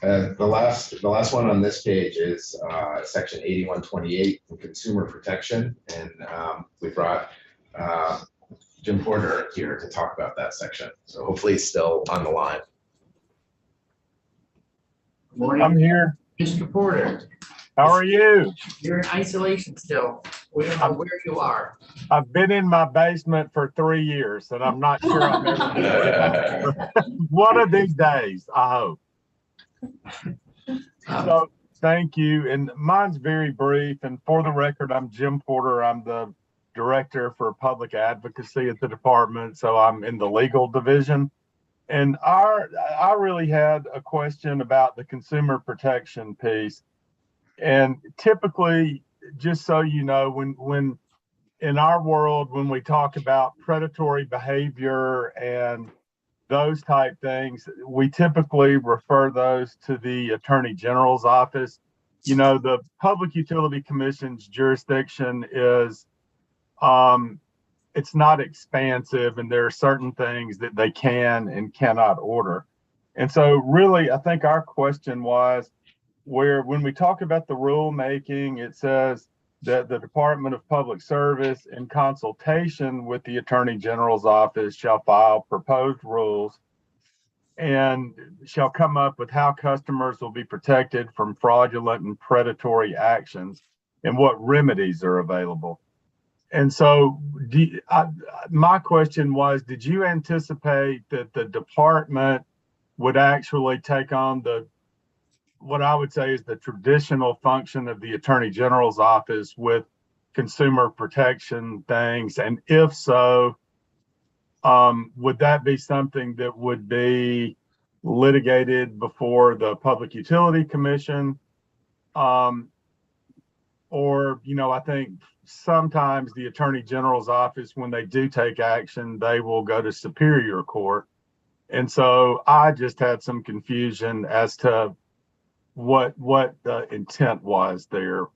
The last one on this page is section 8128, consumer protection, and we brought Jim Porter here to talk about that section. So hopefully he's still on the line. Morning, I'm here. Mr. Porter. How are you? You're in isolation still. We don't know where you are. I've been in my basement for 3 years and I'm not sure I'm ever gonna get out. One of these days, I hope. So thank you. And mine's very brief. And for the record, I'm Jim Porter. I'm the Director for Public Advocacy at the department. So I'm in the legal division. And I really had a question about the consumer protection piece. And typically, just so you know, when in our world, when we talk about predatory behavior and those type things, we typically refer those to the Attorney General's office. You know, the Public Utility Commission's jurisdiction is, it's not expansive, and there are certain things that they can and cannot order. And so really, I think our question was, where when we talk about the rulemaking, it says that the Department of Public Service, in consultation with the Attorney General's office, shall file proposed rules and shall come up with how customers will be protected from fraudulent and predatory actions and what remedies are available. And so my question was, did you anticipate that the department would actually take on what I would say is the traditional function of the Attorney General's office with consumer protection things? And if so, would that be something that would be litigated before the Public Utility Commission? Or, you know, I think sometimes the Attorney General's office, when they do take action, they will go to Superior Court. And so I just had some confusion as to what the intent was there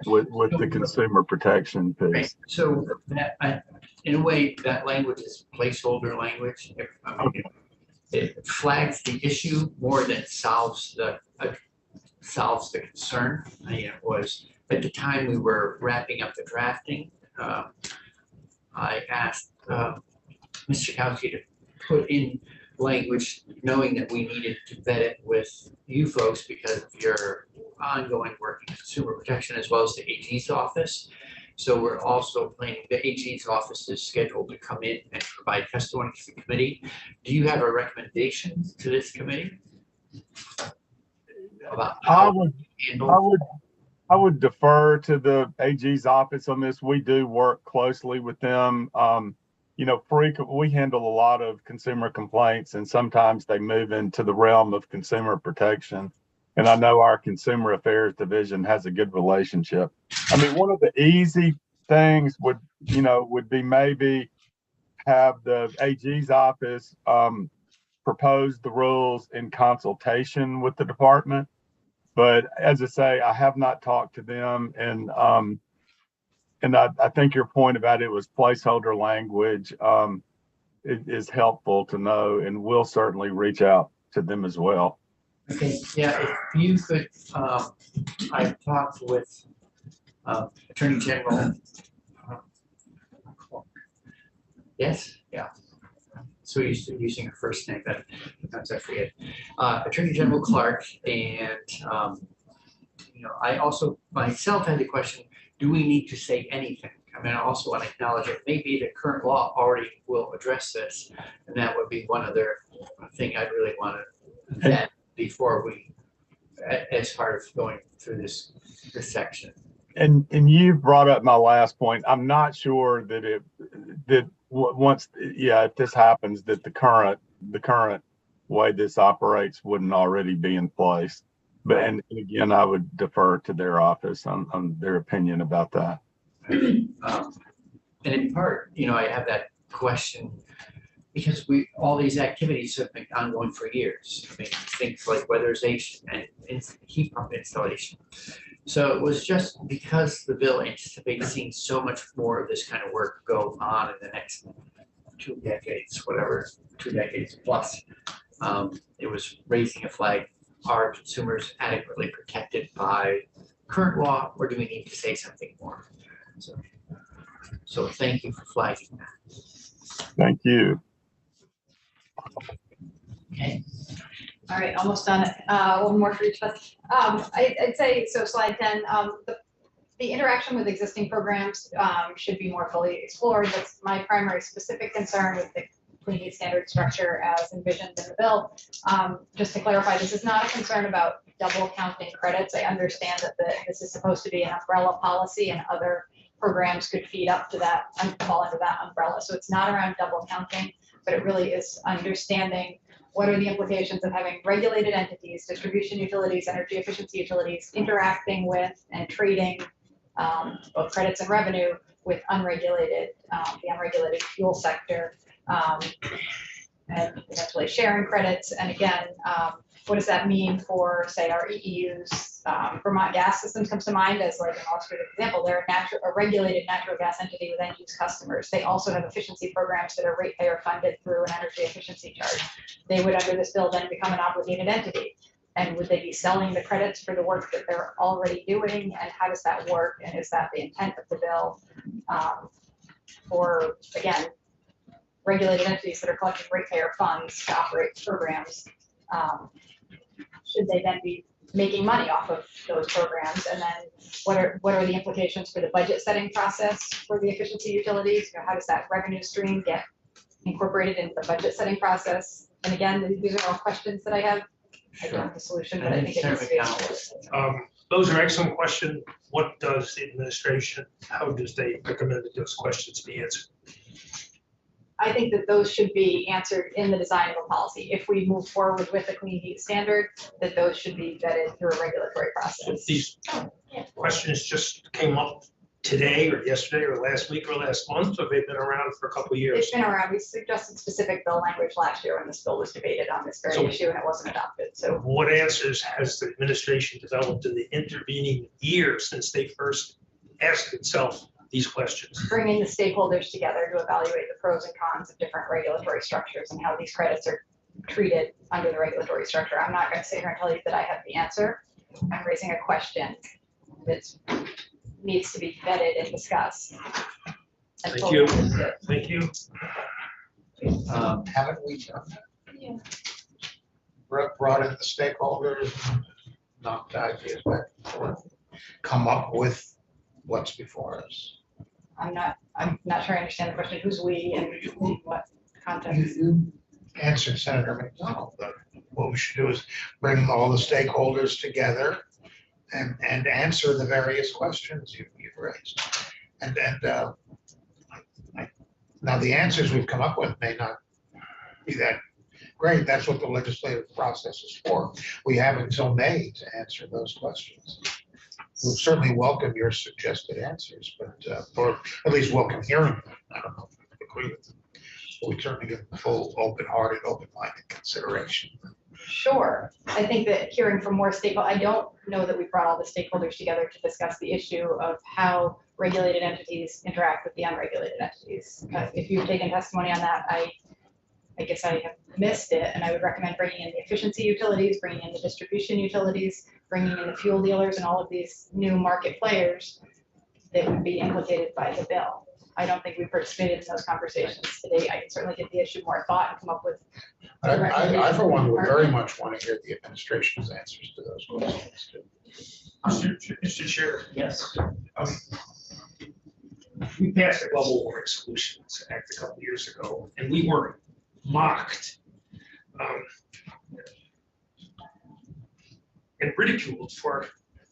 with the consumer protection piece. Right. So that, in a way, that language is placeholder language. It flags the issue more than solves the concern. It was at the time we were wrapping up the drafting. I asked Mr. Chakowski to put in language, knowing that we needed to vet it with you folks because of your ongoing work in consumer protection, as well as the AG's office. So we're also planning, the AG's office is scheduled to come in and provide testimony to the committee. Do you have a recommendation to this committee about how to handle? I would defer to the AG's office on this. We do work closely with them. You know, we handle a lot of consumer complaints, and sometimes they move into the realm of consumer protection. And I know our Consumer Affairs Division has a good relationship. I mean, one of the easy things would be maybe have the AG's office propose the rules in consultation with the department. But as I say, I have not talked to them, and I think your point about it was placeholder language is helpful to know, and we'll certainly reach out to them as well. Okay, yeah, if you could, I talked with Attorney General. Yes, yeah. So used to using her first name, but sometimes I forget. Attorney General Clark, and you know, I also myself had the question: do we need to say anything? I mean, I also want to acknowledge it. Maybe the current law already will address this, and that would be one other thing I'd really want to vet before we, as part of going through this section. And you brought up my last point. I'm not sure that if this happens, that the current way this operates wouldn't already be in place. But and again, I would defer to their office on their opinion about that. And in part, you know, I have that question because all these activities have been ongoing for years. I mean, things like weatherization and heat pump installation. So it was just because the bill anticipates seeing so much more of this kind of work go on in the next 2 decades, whatever, 2 decades plus. It was raising a flag. Are consumers adequately protected by current law, or do we need to say something more? So thank you for flagging that. Thank you. Okay. All right, almost done. One more for each of us. I'd say, so slide 10, the interaction with existing programs should be more fully explored. That's my primary specific concern with the clean heat standard structure as envisioned in the bill. Just to clarify, this is not a concern about double counting credits. I understand that this is supposed to be an umbrella policy and other programs could feed up to that and fall under that umbrella. So it's not around double counting, but it really is understanding what are the implications of having regulated entities, distribution utilities, energy efficiency utilities, interacting with and trading both credits and revenue with unregulated, the unregulated fuel sector, and potentially sharing credits. And again, what does that mean for, say, our EEUs? Vermont Gas Systems comes to mind as like an illustrative example. They're a regulated natural gas entity with end-use customers. They also have efficiency programs that are ratepayer funded through an energy efficiency charge. They would, under this bill, then become an obligated entity. And would they be selling the credits for the work that they're already doing? And how does that work? And is that the intent of the bill? Or again, regulated entities that are collecting ratepayer funds to operate programs, should they then be making money off of those programs? And then what are the implications for the budget setting process for the efficiency utilities? How does that revenue stream get incorporated into the budget setting process? And again, these are all questions that I have. I don't have the solution, but I think it needs to be. Those are excellent questions. What does the administration, how does they recommend that those questions be answered? I think that those should be answered in the design of a policy. If we move forward with a clean heat standard, that those should be vetted through a regulatory process. These questions just came up today or yesterday or last week or last month, or they've been around for a couple of years? It's been around. We suggested specific bill language last year when this bill was debated on this very issue and it wasn't adopted. So what answers has the administration developed in the intervening years since they first asked itself these questions? Bringing the stakeholders together to evaluate the pros and cons of different regulatory structures and how these credits are treated under the regulatory structure. I'm not going to sit here and tell you that I have the answer. I'm raising a question that needs to be vetted and discussed. Thank you. Thank you. Haven't we done that? Yeah. Brought in the stakeholders, knocked ideas back and forth, come up with what's before us. I'm not sure I understand the question. Who's we and what context? You answered Senator McDonald that what we should do is bring all the stakeholders together and answer the various questions you've raised. And now the answers we've come up with may not be that great. That's what the legislative process is for. We have until May to answer those questions. We'll certainly welcome your suggested answers, but or at least welcome hearing them. I don't know if I agree with them. But we certainly give full, open-hearted, open-minded consideration. Sure. I think that hearing from more stakeholders, I don't know that we brought all the stakeholders together to discuss the issue of how regulated entities interact with the unregulated entities. If you've taken testimony on that, I guess I have missed it, and I would recommend bringing in the efficiency utilities, bringing in the distribution utilities, bringing in the fuel dealers and all of these new market players that would be implicated by the bill. I don't think we participated in those conversations today. I can certainly give the issue more thought and come up with. I for one, would very much want to hear the administration's answers to those questions too. Mr. Chair. Yes. We passed a Global Warming Solutions Act a couple of years ago, and we were mocked and ridiculed for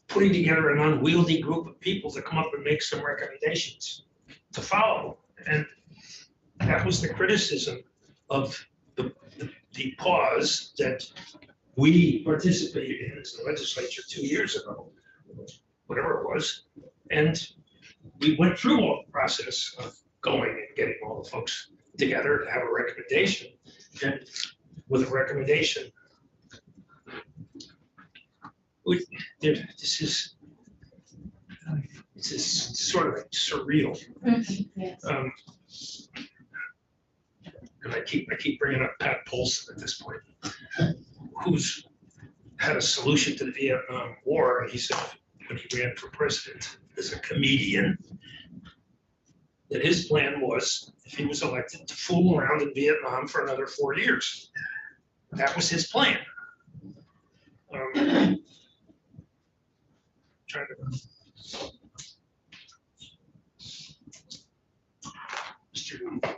putting together an unwieldy group of people to come up and make some recommendations to follow. And that was the criticism of the pause that we participated in as the legislature 2 years ago, whatever it was. And we went through all the process of going and getting all the folks together to have a recommendation. And with a recommendation, this is sort of like surreal. Yes. And I keep bringing up Pat Polson at this point, who's had a solution to the Vietnam War. And he said when he ran for president as a comedian, that his plan was, if he was elected, to fool around in Vietnam for another 4 years. That was his plan. Trying to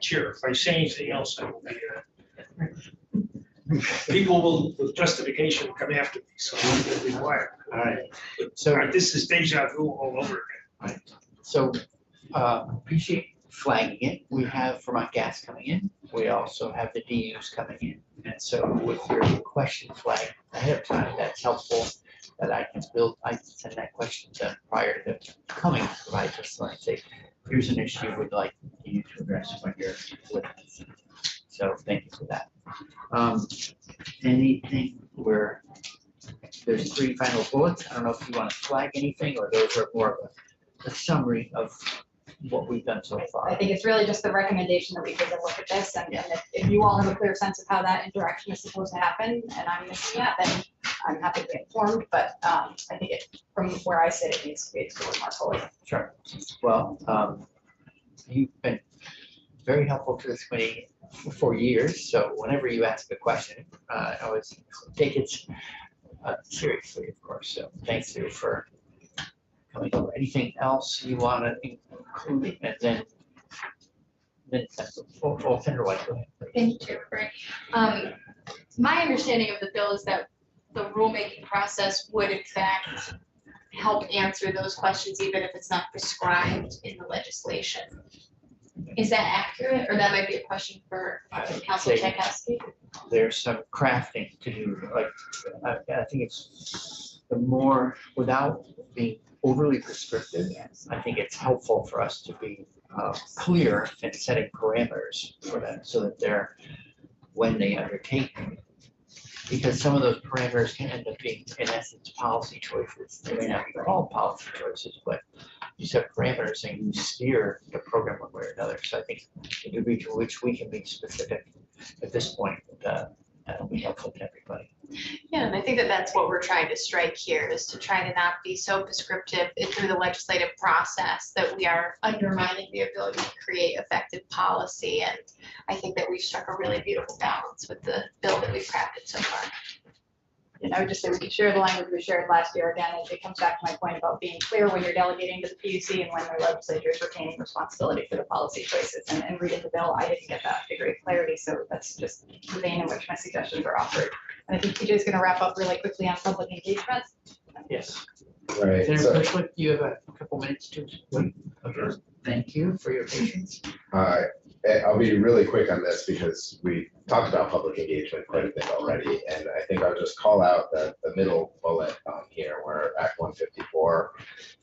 Chair, if I say anything else, I will be, people will, with justification, come after me, so I'm gonna be quiet. All right. All So, right, this is deja vu all over again. so, appreciate flagging it. We have Vermont Gas coming in. We also have the DUs coming in. And so with your question flag ahead of time, that's helpful that I can send that question to prior to coming, right? Just like say, here's an issue we'd like you to address when you're with us. So thank you for that. Anything where there's 3 final bullets. I don't know if you want to flag anything or those are more of a summary of what we've done so I far. think it's really just the recommendation that we take a look at this, and if you all have a clear sense of how that interaction is supposed to happen, and I'm missing that, then I'm happy to be informed, but I think from where I sit, it needs to be explored more fully. Sure. Well, you've been very helpful to this committee for years, so whenever you ask a question, I always take it seriously, of course. So thanks you for coming over. Anything else you want to include? And then Senator White, go ahead. Thank you, Chair Bray. My understanding of the bill is that the rulemaking process would in fact help answer those questions, even if it's not prescribed in the legislation. Is that accurate, or that might be a question for Council Chakowski? There's some crafting to do, like, I think it's the more, without being overly prescriptive, I think it's helpful for us to be clear in setting parameters for them so that they're, when they undertake, because some of those parameters can end up being, in essence, policy choices. They may not be called policy choices, but you set parameters and you steer the program one way or another. So I think the degree to which we can be specific at this point, that'll be helpful to everybody. Yeah, and I think that that's what we're trying to strike here, is to try to not be so prescriptive through the legislative process that we are undermining the ability to create effective policy. And I think that we've struck a really beautiful balance with the bill that we've crafted so far. And I would just say we could share the language we shared last year again. It comes back to my point about being clear when you're delegating to the PUC and when the legislature is retaining responsibility for the policy choices. And reading the bill, I didn't get that degree of clarity. So that's just the vein in which my suggestions are offered. And I think TJ is going to wrap up really quickly on public engagement. Yes. Right. Senator So, Bushwick, you have a couple minutes to wait. Okay. Thank you for your patience. I'll be really quick on this because we talked about public engagement quite a bit already. And I think I'll just call out the middle bullet on here where Act 154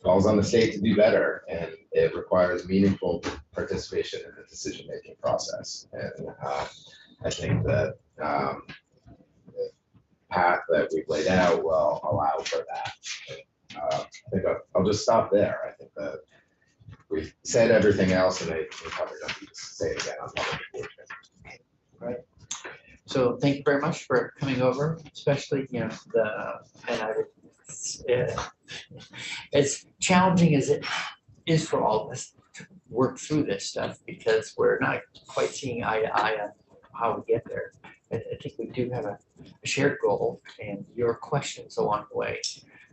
calls on the state to do better. And it requires meaningful participation in the decision-making process. And I think that the path that we've laid out will allow for that. I think I'll just stop there. I think that we've said everything else, and I probably don't need to say it again on public engagement. Right. So thank you very much for coming over, especially, and as challenging as it is for all of us to work through this stuff, because we're not quite seeing eye to eye on how we get there. I think we do have a shared goal, and your questions along the way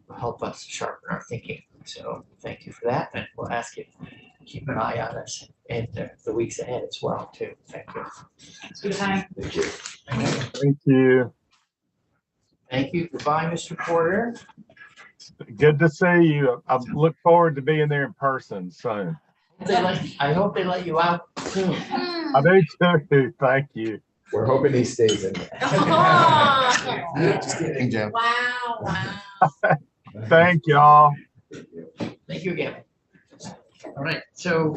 will help us sharpen our thinking. So thank you for that, and we'll ask you to keep an eye on us in the weeks ahead as well, too. Thank you. Thanks for the time. Thank you. Thank you. Thank you. Goodbye, Mr. Porter. Good to see you. I look forward to being there in person soon. I hope they let you out soon. I do too. Thank you. We're hoping he stays in there. Just kidding, Jim. Wow. Thank y'all. Thank you again. All right, so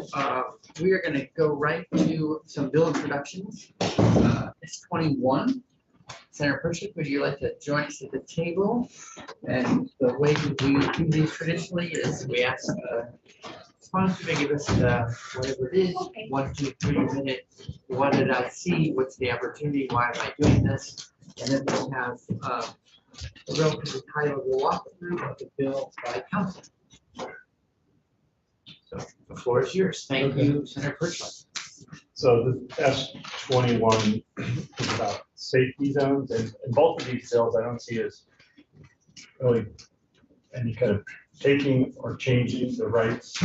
we are going to go right to some bill introductions. It's 21. Senator Pershing, would you like to join us at the table? And the way we do these traditionally is we ask sponsor to give us whatever it is, 1, 2, 3 minute. What did I see? What's the opportunity? Why am I doing this? And then we'll have a relatively high level walkthrough of the bill by council. So the floor is yours. Thank you, Senator Pershing. So the S21 is about safety zones, and both of these bills I don't see as really any kind of taking or changing the rights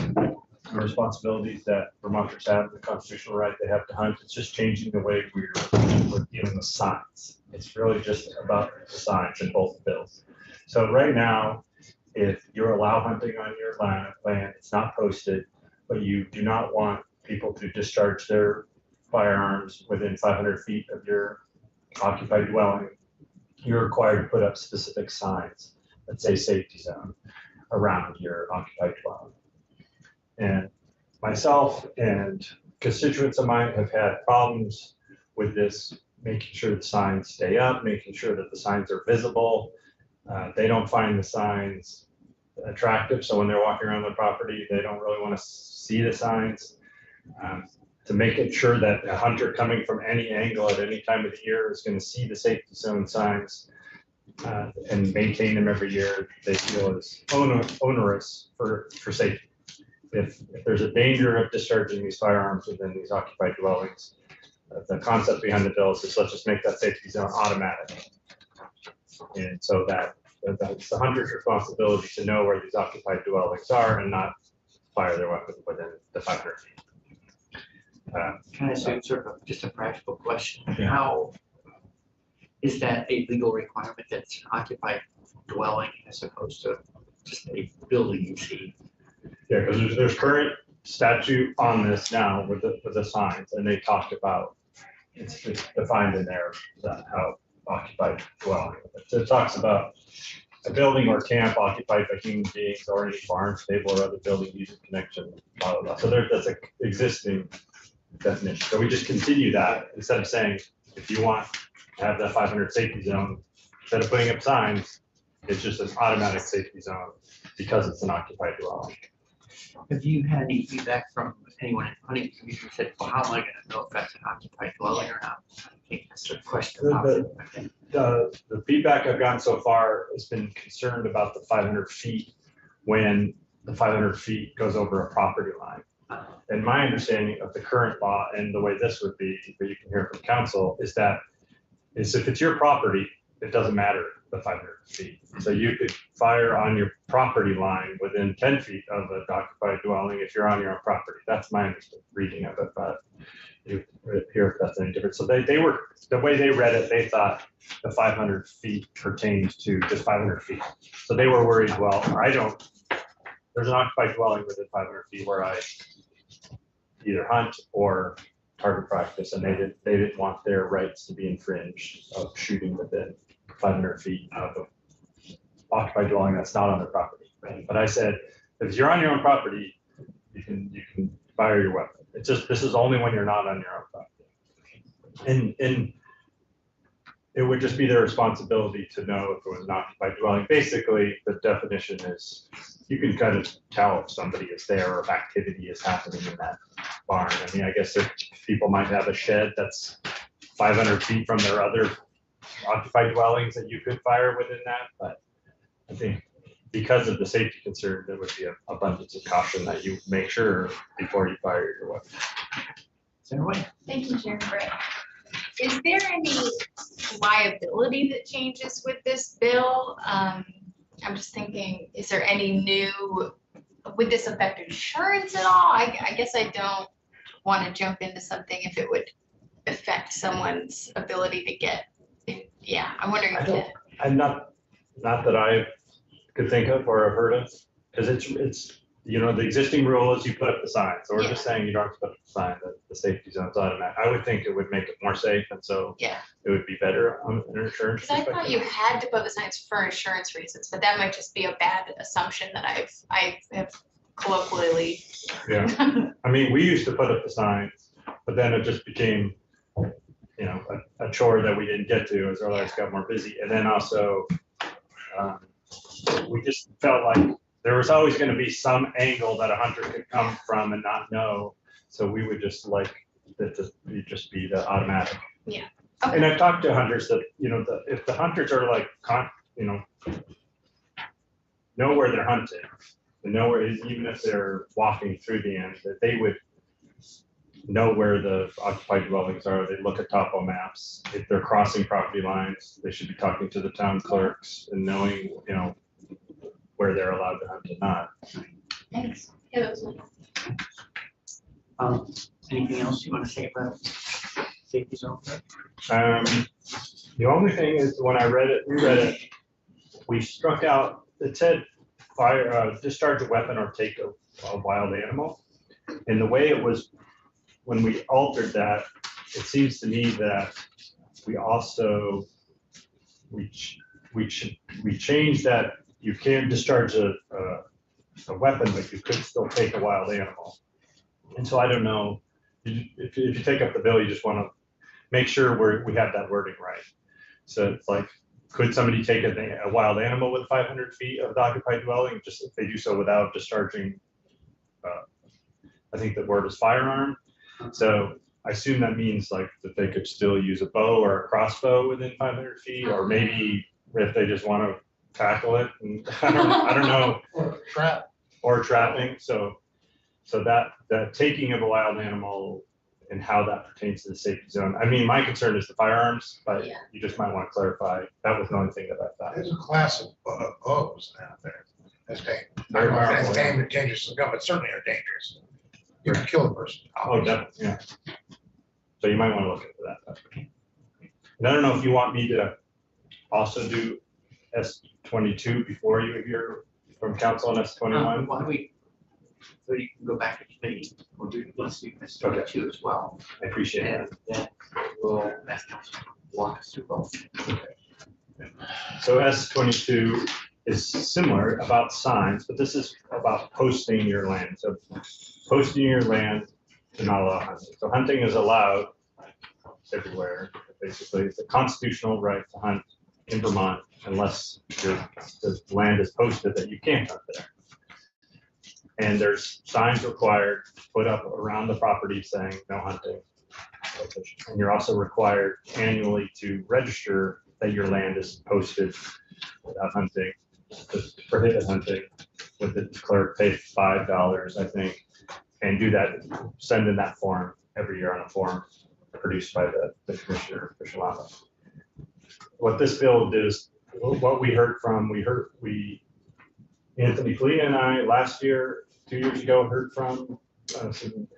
and responsibilities that Vermonters have, the constitutional right they have to hunt. It's just changing the way we're dealing with signs. It's really just about the signs in both bills. So right now, if you're allow hunting on your land, it's not posted, but you do not want people to discharge their firearms within 500 feet of your occupied dwelling, you're required to put up specific signs that say safety zone around your occupied dwelling. And myself and constituents of mine have had problems with this, making sure the signs stay up, making sure that the signs are visible. They don't find the signs attractive, so when they're walking around the property, they don't really want to see the signs. To make it sure that a hunter coming from any angle at any time of the year is going to see the safety zone signs and maintain them every year, they feel is onerous for safety. If there's a danger of discharging these firearms within these occupied dwellings, the concept behind the bill is let's just make that safety zone automatic. And so that's the hunter's responsibility to know where these occupied dwellings are and not fire their weapon within the 500 feet. Can I ask sort of just a practical question? Yeah. How is that a legal requirement that's an occupied dwelling as opposed to just a building you see? Yeah, because there's current statute on this now with the signs, and they talked about it's defined in there that how occupied dwelling. So it talks about a building or camp occupied by human beings or any barn, stable, or other building used in connection, blah, blah, blah. So that's an existing definition. So we just continue that instead of saying, if you want to have that 500 safety zone, instead of putting up signs, it's just an automatic safety zone because it's an occupied dwelling. Have you had any feedback from anyone in hunting community who said, well, how am I going to know if that's an occupied dwelling or not? I think that's the question. The feedback I've gotten so far has been concerned about the 500 feet when the 500 feet goes over a property line. And my understanding of the current law and the way this would be, but you can hear from council, is if it's your property, it doesn't matter the 500 feet. So you could fire on your property line within 10 feet of an occupied dwelling if you're on your own property. That's my reading of it, but you hear if that's any different. So they were, the way they read it, they thought the 500 feet pertained to just 500 feet. So they were worried, well, there's an occupied dwelling within 500 feet where I either hunt or target practice, and they didn't want their rights to be infringed of shooting within 500 feet of an occupied dwelling that's not on their property. Right? But I said, if you're on your own property, you can fire your weapon. It's just, this is only when you're not on your own property. And it would just be their responsibility to know if it was an occupied dwelling. Basically, the definition is you can kind of tell if somebody is there or if activity is happening in that barn. I mean, I guess people might have a shed that's 500 feet from their other occupied dwellings that you could fire within that. But I think because of the safety concern, there would be an abundance of caution that you make sure before you fire your weapon. Sarah White. Thank you, Chairman Bray. Is there any liability that changes with this bill? I'm just thinking, is there any new, would this affect insurance at all? I guess I don't want to jump into something if it would affect someone's ability to get, yeah, I'm wondering. I'm not that I could think of or have heard of, because it's, you know, the existing rule is you put up the sign. So we're just saying you don't have to put up the sign, that the safety zone's automatic. I would think it would make it more safe, and so yeah, it would be better on an insurance. Because I thought you had to put the signs for insurance reasons, but that might just be a bad assumption that I have colloquially. Yeah, I mean, we used to put up the signs, but then it just became, you know, a chore that we didn't get to as our lives got more busy. And then also, we just felt like there was always going to be some angle that a hunter could come from and not know. So we would just like that to just be the automatic. Yeah. Okay. And I've talked to hunters that, you know, if the hunters are like, you know where they're hunting, and know where, even if they're walking through the end, that they would know where the occupied dwellings are. They look at topo maps. If they're crossing property lines, they should be talking to the town clerks and knowing, you know, where they're allowed to hunt and not. Thanks. Yeah, that was my. Anything else you want to say about safety zone? The only thing is, when I read it, reread it, we struck out, it said fire, discharge a weapon or take a wild animal. And the way it was, when we altered that, it seems to me that we also, we changed that you can discharge a weapon, but you could still take a wild animal. And so I don't know, if you take up the bill, you just want to make sure we have that wording right. So it's like, could somebody take a wild animal with 500 feet of the occupied dwelling, just if they do so without discharging, I think the word is firearm. So I assume that means like that they could still use a bow or a crossbow within 500 feet, or maybe if they just want to tackle it, and I don't know. Or trap. Or trapping, so that taking of a wild animal and how that pertains to the safety zone. I mean, my concern is the firearms, but Yeah. you just might want to clarify. That was the only thing that I thought. There's a class of bows out there. That's dangerous. I Very don't know if powerful, it's dangerous to go, but certainly are dangerous. You can kill a person. Oh, definitely, yeah. So you might want to look into that. And I don't know if you want me to also do S22 before you hear from council on S21. Why don't we, so you can go back to committee, let's do this 22 as well. I appreciate it. And then we'll ask council to walk us through both. So S22 is similar about signs, but this is about posting your land. So posting your land to not allow hunting. So hunting is allowed everywhere. Basically, it's a constitutional right to hunt in Vermont unless the land is posted that you can't hunt there. And there's signs required to put up around the property saying no hunting. And you're also required annually to register that your land is posted without hunting, to prohibit hunting, with the clerk, pay $5, I think, and do that, send in that form every year on a form produced by the commissioner, Official Office. What this bill is, what we heard from, Anthony Flea and I last year, 2 years ago, heard from some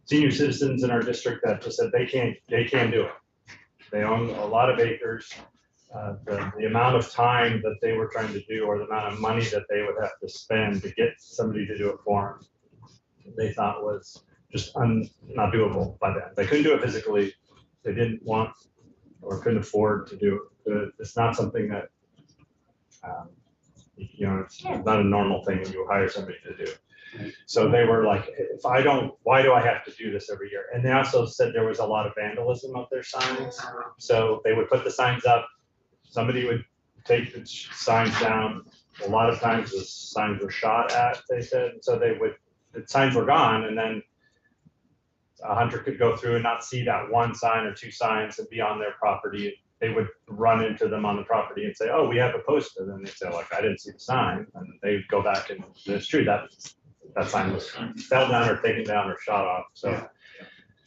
senior citizens in our district that just said they can't do it. They own a lot of acres. The amount of time that they were trying to do, or the amount of money that they would have to spend to get somebody to do it for them, they thought was just not doable by them. They couldn't do it physically. They didn't want or couldn't afford to do it. It's not something that, it's not a normal thing when you hire somebody to do. So they were like, why do I have to do this every year? And they also said there was a lot of vandalism of their signs. So they would put the signs up, somebody would take the signs down. A lot of times the signs were shot at, they said. So the signs were gone, and then a hunter could go through and not see that one sign or two signs and be on their property. They would run into them on the property and say, oh, we have a poster. Then they'd say, like, I didn't see the sign. And they'd go back, and it's true that sign was fell down or taken down or shot off. So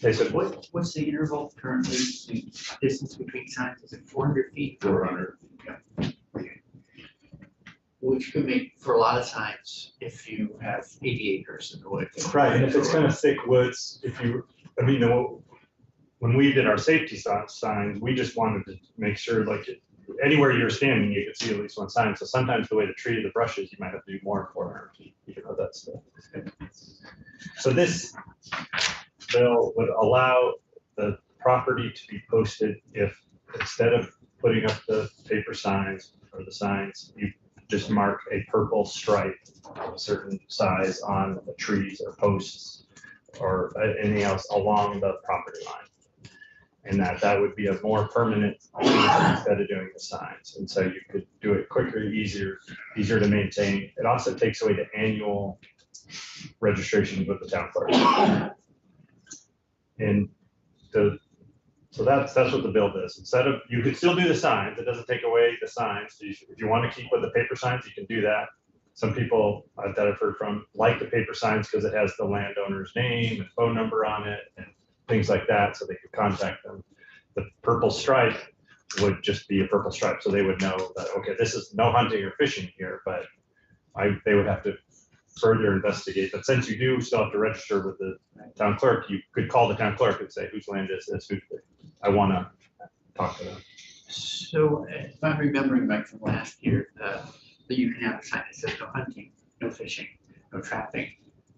they said, What's the interval currently, the distance between signs? Is it 400 feet? 400. Yeah. Okay. Which could make for a lot of signs if you have 80 acres in the woods. right. And if it's kind of thick woods, when we did our safety signs, we just wanted to make sure, like, anywhere you're standing, you could see at least one sign. So sometimes the way the tree, the brushes, you might have to do more than 400 feet, even though that's so this bill would allow the property to be posted if, instead of putting up the paper signs or the signs, you just mark a purple stripe of a certain size on the trees or posts or anything else along the property line. And that would be a more permanent instead of doing the signs. And so you could do it quicker, easier to maintain. It also takes away the annual registration with the town clerk. And so that's what the bill does. Instead of, you could still do the signs. It doesn't take away the signs. So if you want to keep with the paper signs, you can do that. Some people that I've heard from like the paper signs because it has the landowner's name and phone number on it and things like that, so they could contact them. The purple stripe would just be a purple stripe, so they would know that, okay, this is no hunting or fishing here, but they would have to further investigate, but since you do still have to register with the town clerk, you could call the town clerk and say, whose land is this? I want to talk to them. So if I'm remembering right from last year, that you can have a sign that says no hunting, no fishing, no trapping,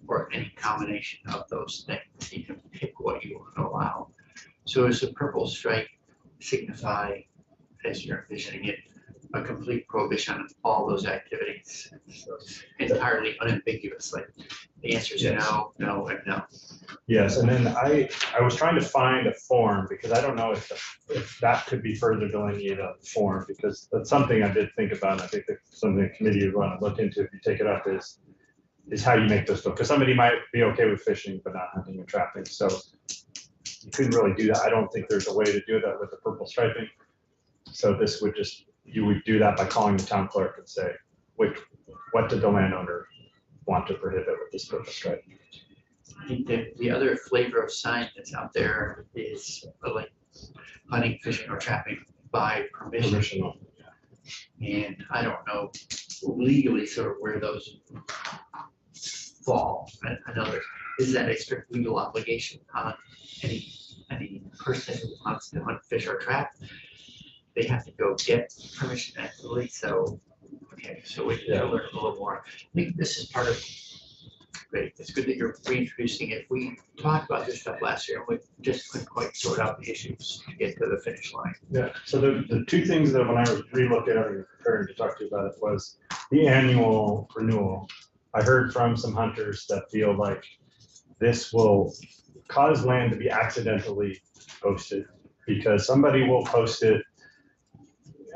or any combination of those things. You can pick what you want to allow. So does a purple stripe signify, as you're envisioning it, a complete prohibition on all those activities? So it's entirely unambiguous, like the answer is Yes. no, no, and no. Yes, and then I was trying to find a form, because I don't know if that could be further delineated on the form, because that's something I did think about, and I think that something the committee would want to look into if you take it up is how you make those, because somebody might be okay with fishing but not hunting or trapping, so you couldn't really do that. I don't think there's a way to do that with the purple striping. So this would just, you would do that by calling the town clerk and say, what did the landowner want to prohibit with this purple stripe? I think that the other flavor of sign that's out there is like hunting, fishing, or trapping by permission. Permissional. And I don't know legally sort of where those fall. Another, is that a strict legal obligation on any person who wants to hunt, fish, or trap? They have to go get permission actively, so, okay, so we can learn a little more. I think this is part of, great, it's good that you're reintroducing it. We talked about this stuff last year, and we just couldn't quite sort out the issues to get to the finish line. Yeah, so the two things that when I was re-looking at it and preparing to talk to you about it was the annual renewal. I heard from some hunters that feel like this will cause land to be accidentally posted, because somebody will post it,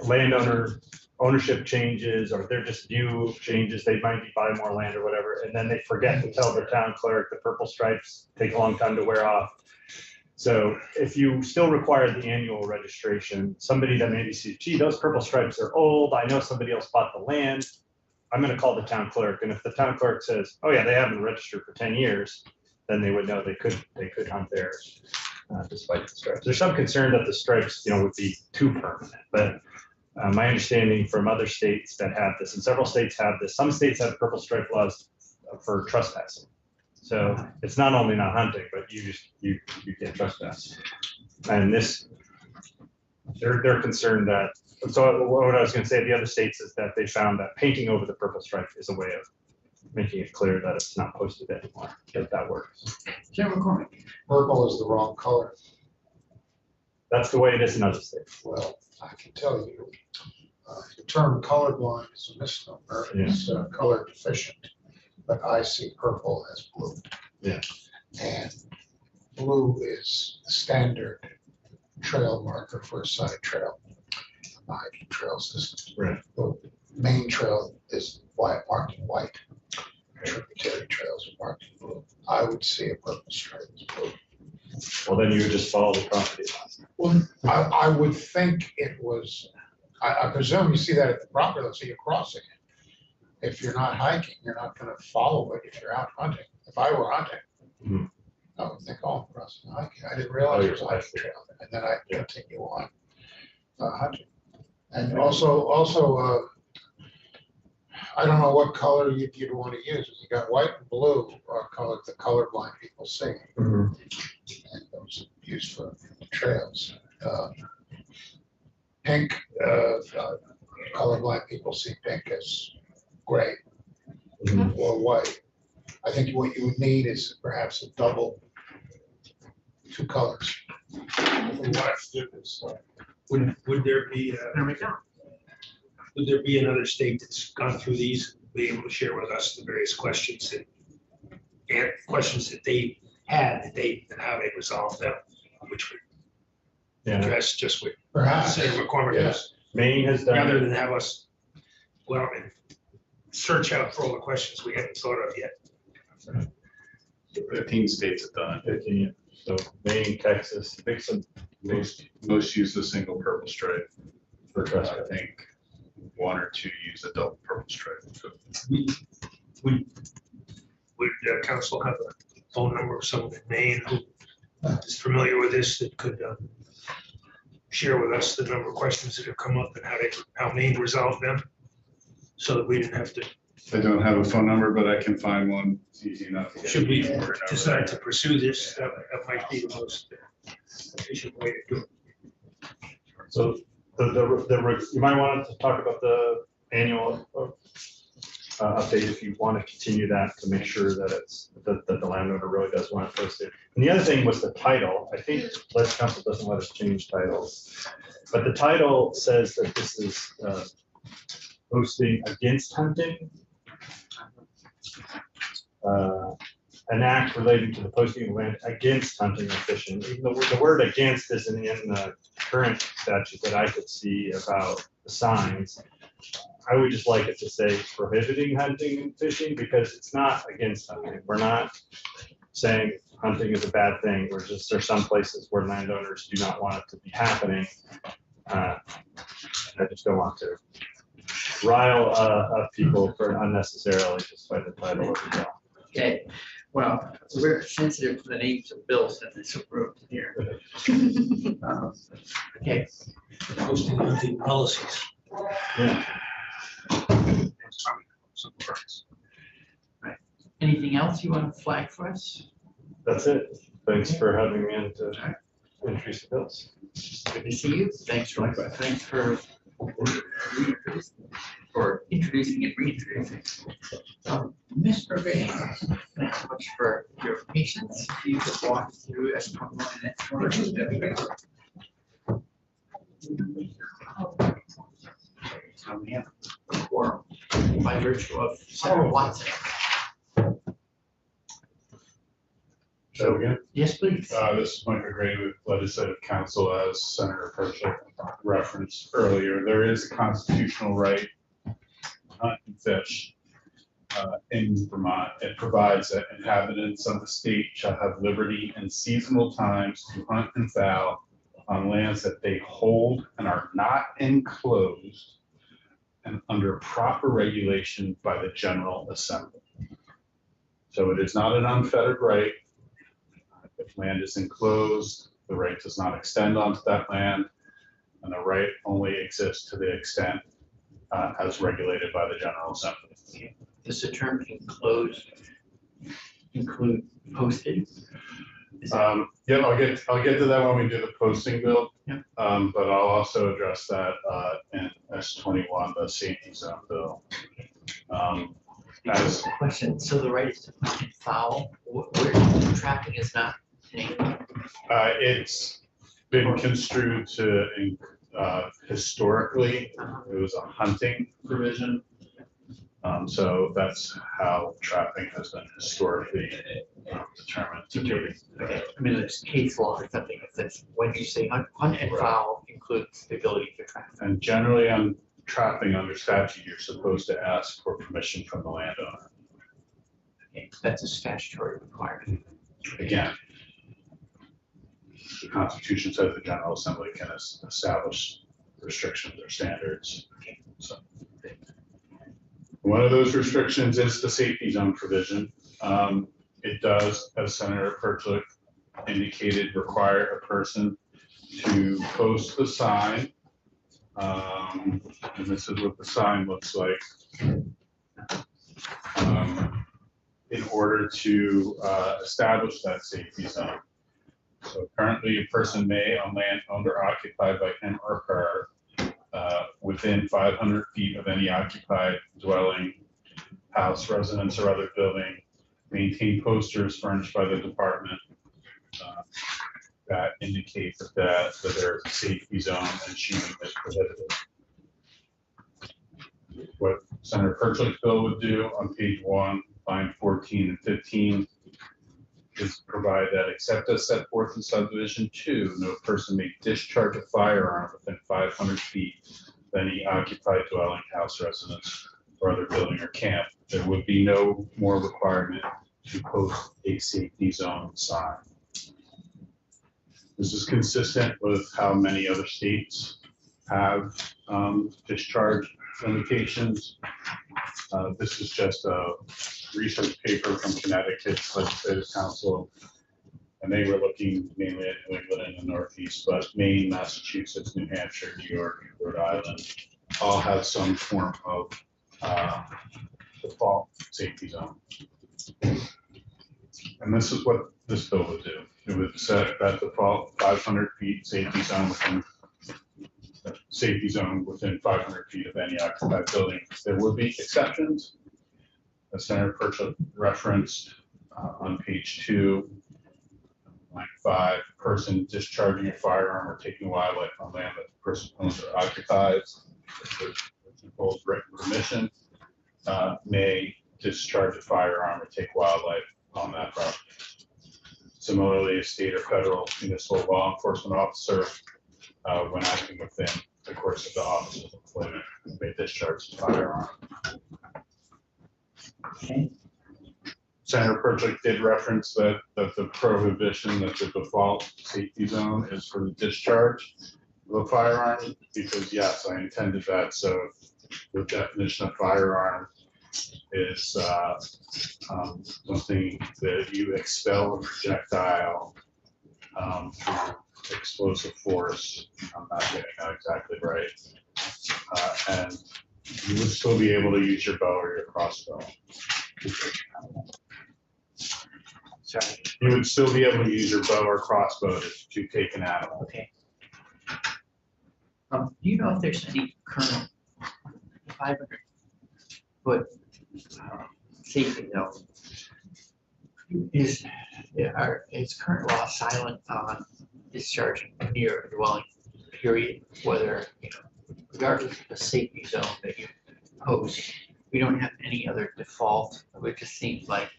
landowner ownership changes, or their just view changes, they might be buying more land or whatever, and then they forget to tell their town clerk. The purple stripes take a long time to wear off. So if you still require the annual registration, somebody that maybe sees, gee, those purple stripes are old, I know somebody else bought the land, I'm gonna call the town clerk, and if the town clerk says, oh yeah, they haven't registered for 10 years, then they would know they could hunt theirs despite the stripes. There's some concern that the stripes, would be too permanent, but my understanding from other states that have this, and several states have this, some states have purple stripe laws for trespassing. So it's not only not hunting, but you can't trespass. And this, they're concerned that, so what I was gonna say, the other states is that they found that painting over the purple stripe is a way of making it clear that it's not posted anymore, if that works. Chairman McCormick. Purple is the wrong color. That's the way it is in other states. Well, I can tell you, the term colorblind is a misnomer. It's color deficient, but I see purple as blue. Yeah. And blue is the standard trail marker for a side trail, a hiking trail system. Right. The main trail is white, marked in white. Tributary trails are marked in blue. I would see a purple stripe as blue. Well, then you would just follow the property lines. Well, I would think it was, I presume you see that at the property, let's say you're crossing it. If you're not hiking, you're not gonna follow it if you're out hunting. If I were hunting, Mhm. I would think, oh, I'm crossing hiking. I didn't realize there was a Oh, hiking trail, and then I Yeah. continue on hunting. And also, I don't know what color you'd want to use. You got white and blue are color, the colorblind people see. Mhm. And those are used for trails. Pink, colorblind people see pink as gray Mhm. or white. I think what you would need is perhaps a double, two colors. What we want to do is, would there be, would there be another state that's gone through these, be able to share with us the various questions and questions that they had, and how they resolved them, which would Yeah, address just what Perhaps, Senator McCormick yeah. is, Maine has done rather it. than have us, well, and search out for all the questions we haven't thought of yet. 15 states have done it. 15, so Maine, Texas, pick some Most use a single purple stripe. for I trespass. think one or two use a double purple stripe. Would council have a phone number of someone in Maine who is familiar with this that could share with us the number of questions that have come up and how Maine resolved them? So that we didn't have to I don't have a phone number, but I can find one. It's easy enough. to get Should we a number. decide to pursue this, that might be the most efficient way to do it. So you might want to talk about the annual update if you want to continue that to make sure that that the landowner really does want to post it. And the other thing was the title. I think Ledge Council doesn't let us change titles, but the title says that this is posting against hunting. An act relating to the posting of land against hunting or fishing. Even the word against isn't in the current statute that I could see about the signs. I would just like it to say prohibiting hunting and fishing because it's not against hunting. We're not saying hunting is a bad thing. We're just, there's some places where landowners do not want it to be happening. I just don't want to rile up people for unnecessarily just by the title of the bill. Okay, well, we're sensitive to the names of bills in this room here. Okay, Posting hunting policies. Yeah. anything else you want to flag for us? That's it. Thanks for having me in to introduce the bills. Good to see you. Thanks for introducing and reintroducing. Mr. Ray, thanks so much for your patience. You could walk through as one minute. So we have a quorum by virtue of Senator Watson. So again, Yes, please. this is Michael Gray with Legislative Council. As Senator Perchik referenced earlier, there is a constitutional right to hunt and fish in Vermont. It provides that inhabitants of the state shall have liberty in seasonal times to hunt and fowl on lands that they hold and are not enclosed and under proper regulation by the General Assembly. So it is not an unfettered right. If land is enclosed, the right does not extend onto that land, and the right only exists to the extent as regulated by the General Assembly. Does the term enclosed include posted? Yeah, I'll get to that when we do the posting bill. Yeah. But I'll also address that in S21, the safety zone bill. As Question, so the right is to hunt and fowl, where trapping is not named? it's been construed to historically, it was a hunting provision. So that's how trapping has been historically determined to be. Okay, I mean, it's case law or something that says when you say hunt and fowl includes the ability to trap. And generally on trapping under statute, you're supposed to ask for permission from the landowner. Okay, that's a statutory requirement. Again, the Constitution says the General Assembly can establish restrictions or standards. So one of those restrictions is the safety zone provision. It does, as Senator Perchik indicated, require a person to post the sign. And this is what the sign looks like. In order to establish that safety zone. So currently a person may on land owned or occupied by him or her within 500 feet of any occupied dwelling, house, residence, or other building, maintain posters furnished by the department that indicate that there's a safety zone and shooting is prohibited. What Senator Perchik's bill would do on page 1, line 14 and 15 is provide that except as set forth in subdivision 2, no person may discharge a firearm within 500 feet of any occupied dwelling, house, residence, or other building or camp. There would be no more requirement to post a safety zone sign. This is consistent with how many other states have discharge limitations. This is just a research paper from Connecticut's Legislative Council, and they were looking mainly at New England and the Northeast, but Maine, Massachusetts, New Hampshire, New York, Rhode Island, all have some form of default safety zone. And this is what this bill would do. It would set that default 500 feet safety zone within 500 feet of any occupied building. There would be exceptions. As Senator Percha referenced on page 2, line 5, person discharging a firearm or taking wildlife on land that the person owns or occupies, with both written permission, may discharge a firearm or take wildlife on that property. Similarly, a state or federal municipal law enforcement officer, when acting within the course of the office of employment, may discharge the firearm. Okay. Senator Perchik did reference that the prohibition, that the default safety zone is for the discharge of a firearm, because yes, I intended that. So the definition of firearm is something that you expel a projectile through explosive force. I'm not getting that exactly right. And you would still be able to use your bow or your crossbow. Sorry. You would still be able to use your bow or crossbow to take an animal. Okay. Do you know if there's any current 500-foot safety zone? Is current law silent on discharging near a dwelling, period, whether, regardless of the safety zone that you pose, we don't have any other default? It just seems like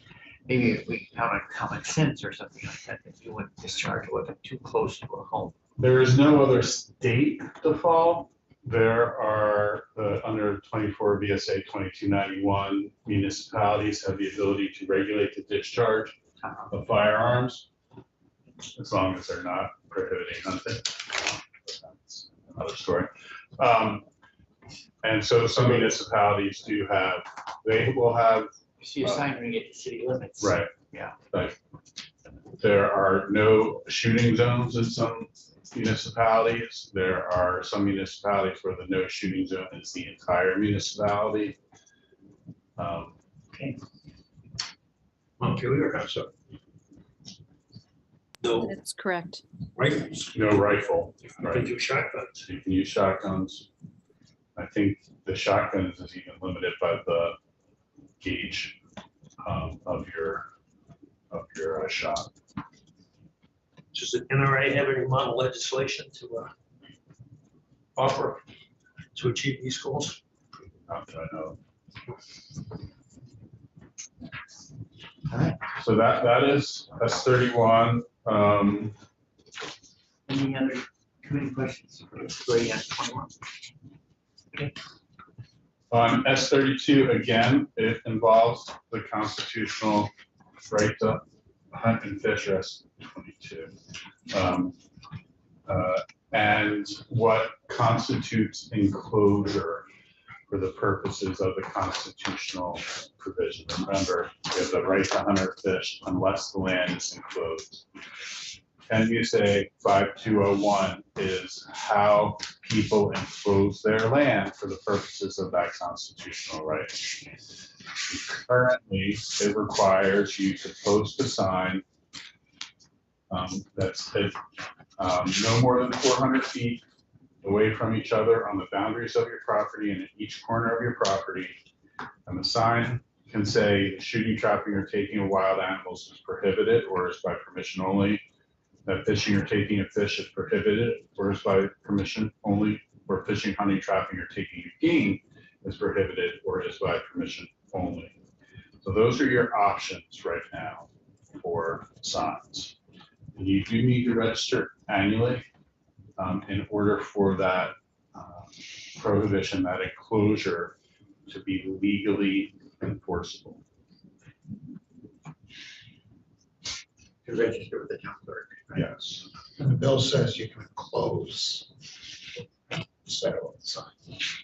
maybe if we count on common sense or something like that, that you wouldn't discharge a weapon too close to a home. There is no other state default. There are, under 24 VSA 2291, municipalities have the ability to regulate the discharge of firearms, as long as they're not prohibiting hunting. That's another story. And so some municipalities do have, they will have. So you're signing it to city limits. Right. Yeah. But there are no shooting zones in some municipalities. There are some municipalities where the no shooting zone is the entire municipality. Okay. Montpelier has some. No That's correct. rifles. No rifle. You can do shotguns. So you can use shotguns. I think the shotguns is even limited by the gauge of your shot. Does the NRA have any model legislation to offer to achieve these goals? Not that I know. All right. So that is S31. Any other committee questions? Great, on 21. Okay. On S32, again, it involves the constitutional right to hunt and fish, S22. And what constitutes enclosure for the purposes of the constitutional provision. Remember, we have the right to hunt or fish unless the land is enclosed. NUSA 5201 is how people enclose their land for the purposes of that constitutional right. Currently, it requires you to post a sign that's no more than 400 feet away from each other on the boundaries of your property and in each corner of your property. And the sign can say shooting, trapping, or taking of wild animals is prohibited or is by permission only. That fishing or taking of fish is prohibited or is by permission only, or fishing, hunting, trapping, or taking of game is prohibited or is by permission only. So those are your options right now for signs. And you do need to register annually in order for that prohibition, that enclosure, to be legally enforceable. To register with the town clerk. Right? Yes. And the bill says you can close. Instead of the sign.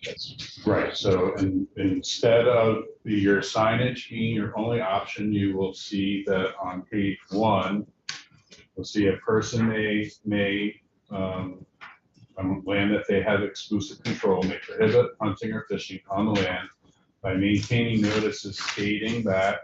That's Right. So instead of your signage being your only option, you will see that on page 1, you'll see a person may on land that they have exclusive control, may prohibit hunting or fishing on the land by maintaining notices stating that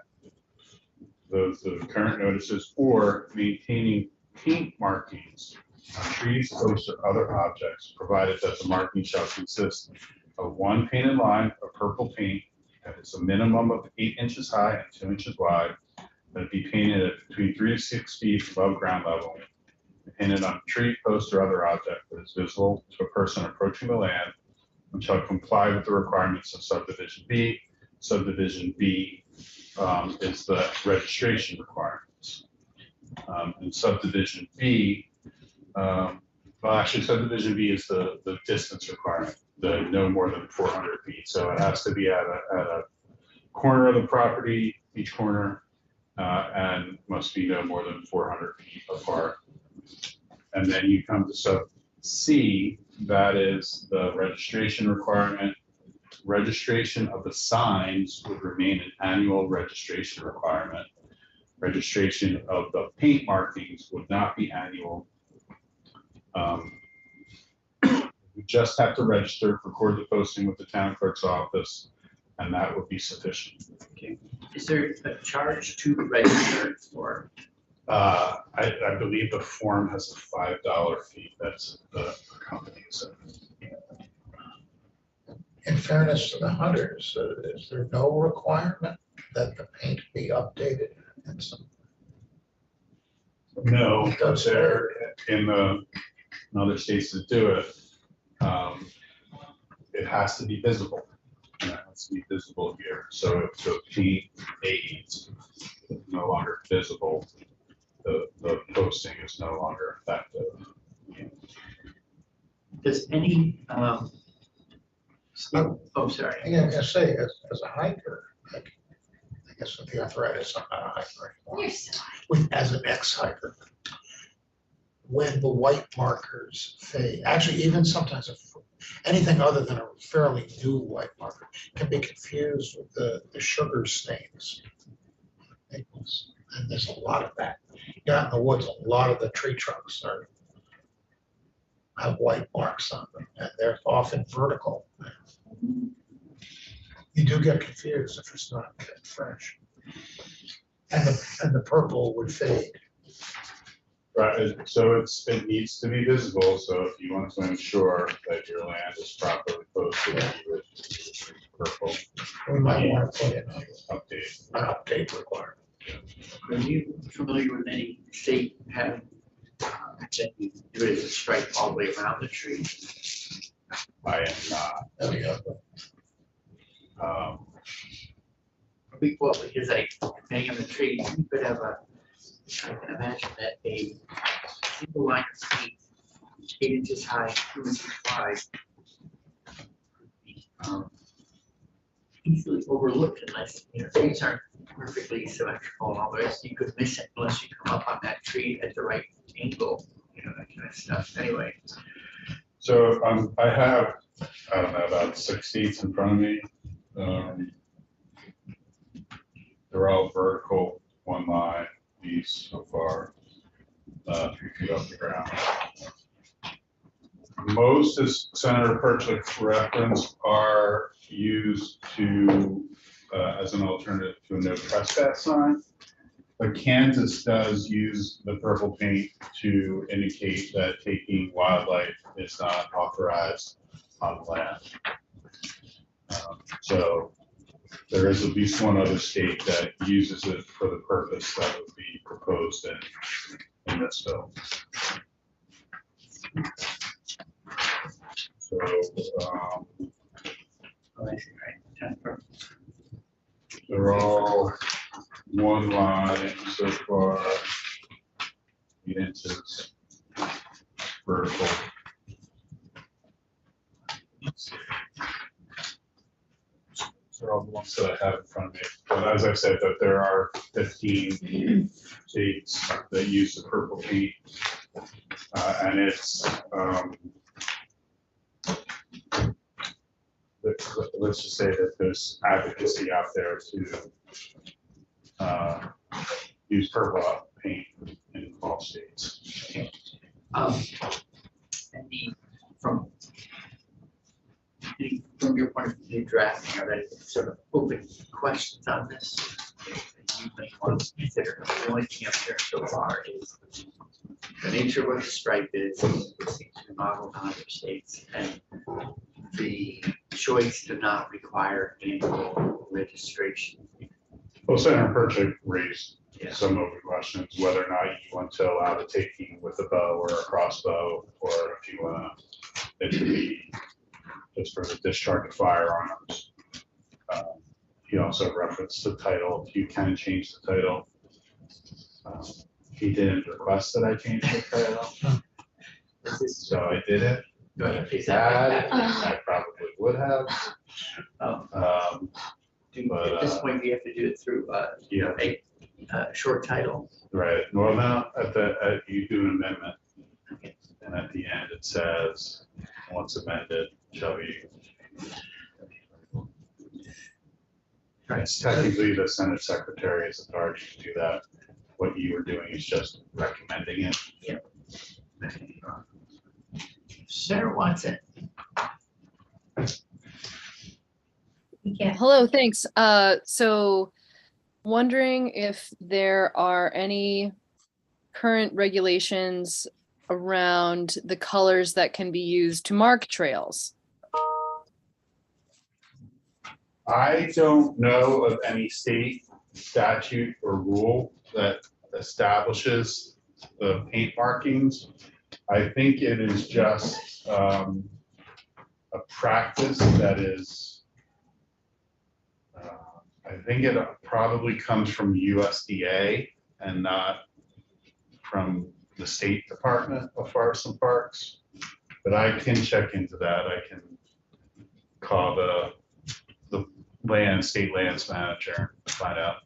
the current notices or maintaining paint markings on trees, posts, or other objects, provided that the marking shall consist of one painted line of purple paint that is a minimum of 8 inches high and 2 inches wide, that it be painted at between 3 to 6 feet above ground level, painted on a tree, post, or other object that is visible to a person approaching the land, and shall comply with the requirements of subdivision B. Subdivision B is the registration requirements. And subdivision B, well, actually, subdivision B is the distance requirement, the no more than 400 feet. So it has to be at a corner of the property, each corner, and must be no more than 400 feet apart. And then you come to sub C, that is the registration requirement. Registration of the signs would remain an annual registration requirement. Registration of the paint markings would not be annual. You just have to register, record the posting with the town clerk's office, and that would be sufficient. Okay. Is there a charge to register for? I believe the form has a $5 fee. That's the company's. In fairness to the hunters, is there no requirement that the paint be updated and some? No, they're in other states that do it. It has to be visible. It has to be visible here. So if paint aids is no longer visible, the posting is no longer effective. Does any, oh, sorry. I say, as a hiker, like, I guess with the arthritis, I'm not a hiker anymore. You're so As an ex-hiker, when the white markers fade, actually even sometimes anything other than a fairly new white marker can be confused with the sugar stains. Maples. And there's a lot of that. Yeah, in the woods, a lot of the tree trunks have white marks on them, and they're often vertical. You do get confused if it's not fresh. And the purple would fade. Right, so it needs to be visible. So if you want to ensure that your land is properly posted, you would use purple. We might want to put in an update requirement. Are you familiar with any state having that you do it as a stripe all the way around the tree? I am not. There we go. Well, because like depending on the tree, you could have I can imagine that a single line of paint, 8 inches high, 2 inches wide, could be easily overlooked unless, trees aren't perfectly symmetrical and all the rest. You could miss it unless you come up on that tree at the right angle, that kind of stuff. Anyway. So I have, I don't know, about 6 seats in front of me. They're all vertical, one line piece so far, 3 feet off the ground. Most, as Senator Perchik referenced, are used to as an alternative to a no trespass sign. But Kansas does use the purple paint to indicate that taking wildlife is not authorized on the land. So there is at least one other state that uses it for the purpose that would be proposed in this bill. So, they're all one line so far, 8 inches vertical. They're all the ones that I have in front of me. But as I said, that there are 15 states that use the purple paint. And it's, let's just say that there's advocacy out there to use purple paint in all states. And from your point of view, drafting of it, sort of open questions on this. You may want to consider. The only thing I've heard so far is the nature of what the stripe is, it seems to be modeled on other states, and the choice to not require annual registration. Well, Senator Perchik raised Yeah. some of the questions, whether or not you want to allow the taking with a bow or a crossbow, or if you want it to be just for the discharge of firearms. He also referenced the title. You can change the title. He didn't request that I change the title, so I did it. But if he had, I probably would have. But, At this point, we have to do it through Yeah, a short title. right. Well, now, you do an amendment. And at the end, it says, once amended, shall be. Right. It's technically the Senate Secretary is authority to do that. What you were doing is just recommending it. Senator Watson. Yeah. Hello, thanks. So wondering if there are any current regulations around the colors that can be used to mark trails. I don't know of any state statute or rule that establishes the paint markings. I think it is just a practice that is, I think it probably comes from USDA and not from the State Department of Forests and Parks. But I can check into that. I can call the state lands manager to find out.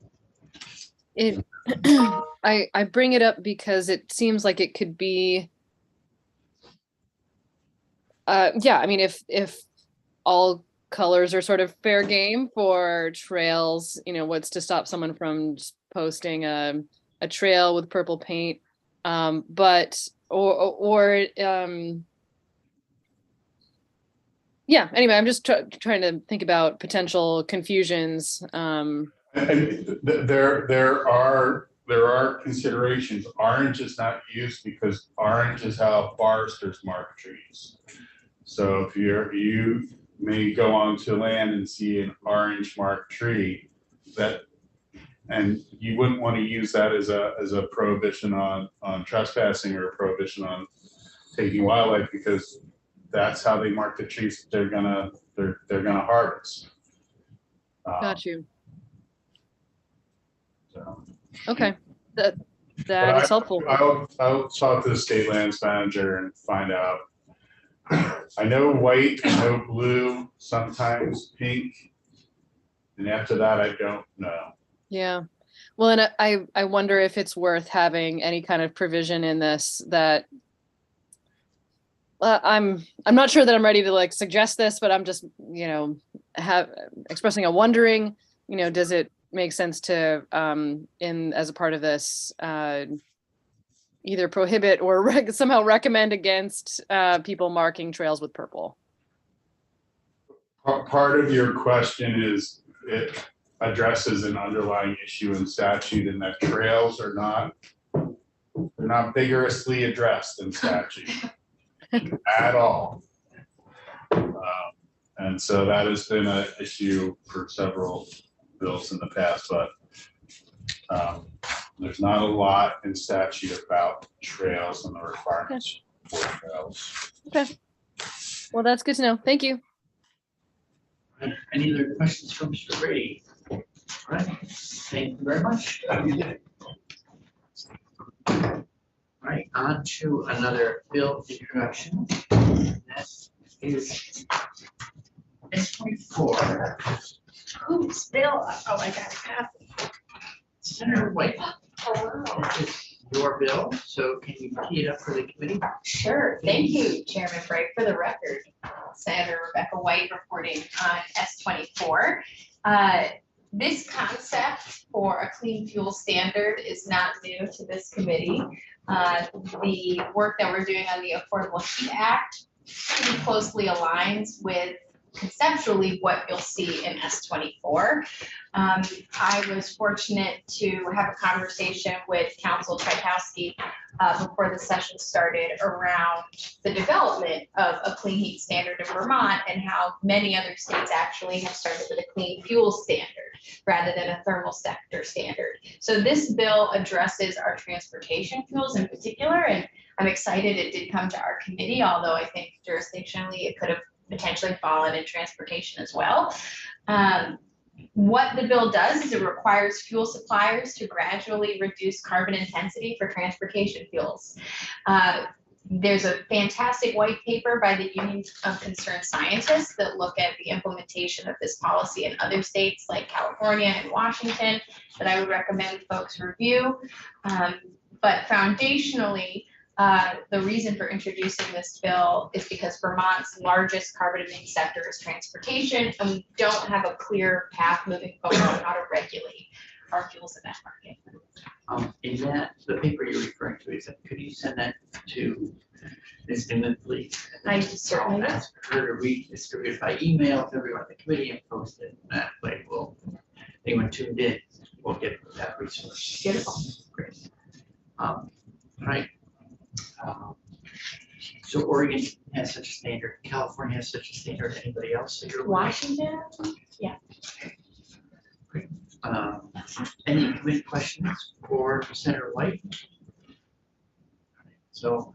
I bring it up because it seems like it could be, yeah, I mean, if all colors are sort of fair game for trails, you know, what's to stop someone from just posting a trail with purple paint? Yeah, anyway, I'm just trying to think about potential confusions. And there are considerations. Orange is not used because orange is how foresters mark trees. So if you may go onto land and see an orange marked tree, and you wouldn't want to use that as a prohibition on trespassing or a prohibition on taking wildlife, because that's how they mark the trees they're gonna harvest. Got you. So. Okay, that is helpful. I'll talk to the state lands manager and find out. I know white, I know blue, sometimes pink, and after that, I don't know. Yeah. Well, and I wonder if it's worth having any kind of provision in this that I'm not sure that I'm ready to like suggest this, but I'm just, you know, expressing a wondering, you know, does it make sense to as a part of this either prohibit or somehow recommend against people marking trails with purple? Part of your question is it addresses an underlying issue in statute, and that trails are not vigorously addressed in statute at all. And so that has been an issue for several bills in the past, but there's not a lot in statute about trails and the requirements for trails. Okay. Well, that's good to know. Thank you. Any other questions from Mr. Brady? All right, thank you very much. All right, on to another bill introduction. That is S24. Who's Bill? Oh, I got it. Senator White, Hello. this is your bill, so can you tee it up for the committee? Sure, thank you, Chairman Bragg. For the record, Senator Rebecca White reporting on S24. This concept for a clean fuel standard is not new to this committee. The work that we're doing on the Affordable Heat Act pretty closely aligns with conceptually what you'll see in S24. I was fortunate to have a conversation with Council Tchaikovsky before the session started around the development of a clean heat standard in Vermont and how many other states actually have started with a clean fuel standard rather than a thermal sector standard. So this bill addresses our transportation fuels in particular, and I'm excited it did come to our committee, although I think jurisdictionally it could have potentially fallen in transportation as well. What the bill does is it requires fuel suppliers to gradually reduce carbon intensity for transportation fuels. There's a fantastic white paper by the Union of Concerned Scientists that look at the implementation of this policy in other states like California and Washington that I would recommend folks review. But foundationally, the reason for introducing this bill is because Vermont's largest carbon emitting sector is transportation, and we don't have a clear path moving forward on how to regulate our fuels in that market. Is that the paper you're referring to? Is that, could you send that to Ms. Newman, please? I certainly will. Ask her to redistribute it by email to everyone at the committee and post it. That way, anyone tuned in will get that resource. Beautiful. Great. Right. So Oregon has such a standard, California has such a standard, anybody else that you're? Washington? Great. Any committee questions for Senator White? So,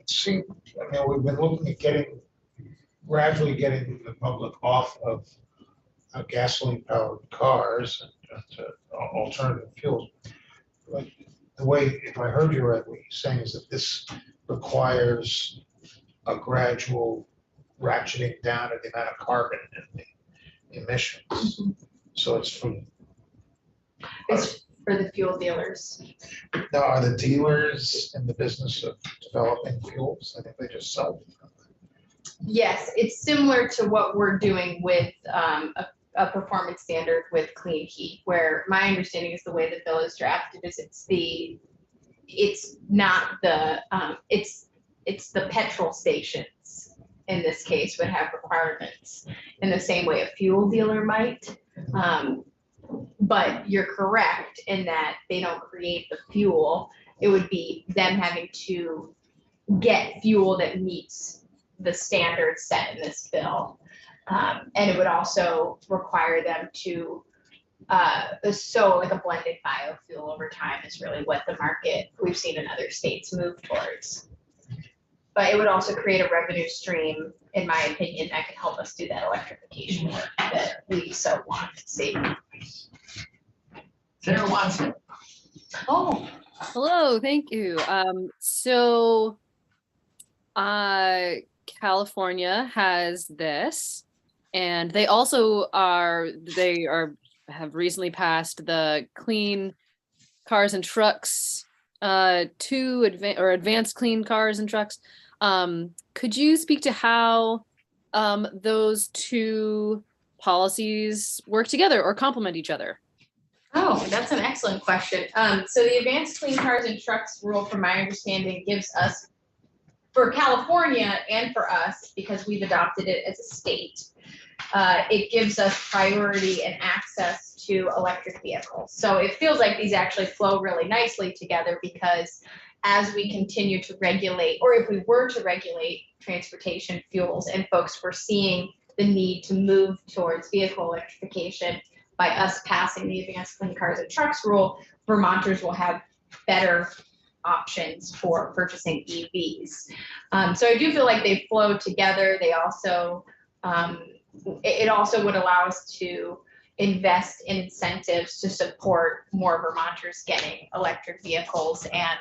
See, I mean, we've been looking at gradually getting the public off of gasoline powered cars and to alternative fuels. Like the way, if I heard you right, what you're saying is that this requires a gradual ratcheting down of the amount of carbon in the emissions. So it's from. It's for the fuel dealers. Now, are the dealers in the business of developing fuels? I think they just sell them. Yes, it's similar to what we're doing with a performance standard with clean heat, where my understanding is the way the bill is drafted is it's the petrol stations in this case would have requirements in the same way a fuel dealer might. But you're correct in that they don't create the fuel. It would be them having to get fuel that meets the standards set in this bill. And it would also require them to, so like a blended biofuel over time is really what the market we've seen in other states move towards. But it would also create a revenue stream, in my opinion, that could help us do that electrification work that we so want to see. Senator Watson. Oh, Hello, thank you. So California has this, and they also have recently passed the Clean Cars and Trucks advanced clean cars and trucks. Could you speak to how those two policies work together or complement each other? Oh, that's an excellent question. So the Advanced Clean Cars and Trucks rule, from my understanding, gives us, for California and for us, because we've adopted it as a state, it gives us priority and access to electric vehicles. So it feels like these actually flow really nicely together, because as we continue to regulate, or if we were to regulate transportation fuels and folks were seeing the need to move towards vehicle electrification, by us passing the Advanced Clean Cars and Trucks rule, Vermonters will have better options for purchasing EVs. So I do feel like they flow together. They also, it also would allow us to invest in incentives to support more Vermonters getting electric vehicles. And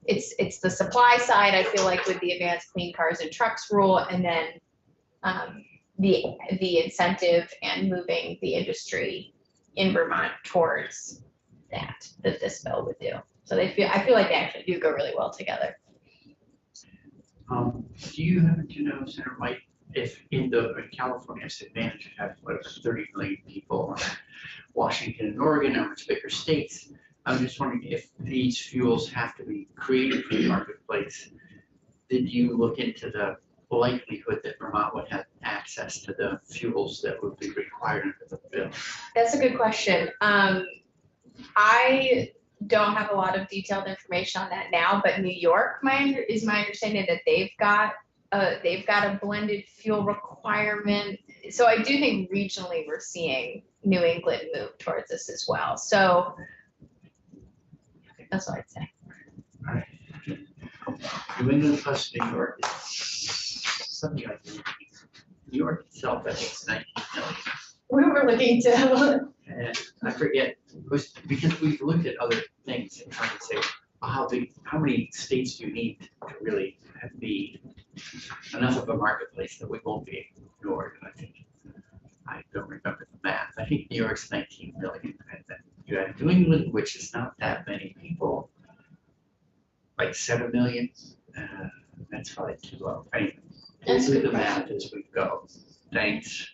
it's the supply side, I feel like, with the Advanced Clean Cars and Trucks rule, and then the incentive and moving the industry in Vermont towards that this bill would do. So I feel like they actually do go really well together. Do you happen to know, Senator White, if in California's advantage to have 30 million people, Washington and Oregon are much bigger states, I'm just wondering if these fuels have to be created for the marketplace. Did you look into the likelihood that Vermont would have access to the fuels that would be required under the bill? That's a good question. I don't have a lot of detailed information on that now, but New York, is my understanding that they've got a blended fuel requirement. So I do think regionally we're seeing New England move towards this as well. So that's what I'd say. New England plus New York is something like New York itself, I think, is 19 million. We were looking to, And I forget, it was because we've looked at other things and trying to say, how many states do you need to really be enough of a marketplace that we won't be ignored? I think, I don't remember the math. I think New York's 19 million. And then you have New England, which is not that many people, like 7 million. That's probably too low. Anyway, we'll do the math as we go. Thanks.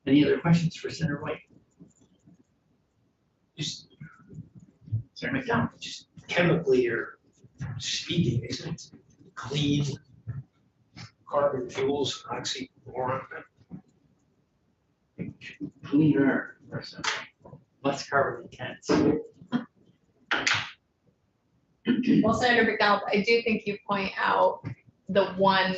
Any other questions for Senator White? Just Senator McDonald? just chemically or speaking, isn't it clean carbon fuels, oxymoron? Cleaner or something, less carbon intense. well, Senator McDonald, I do think you point out the one,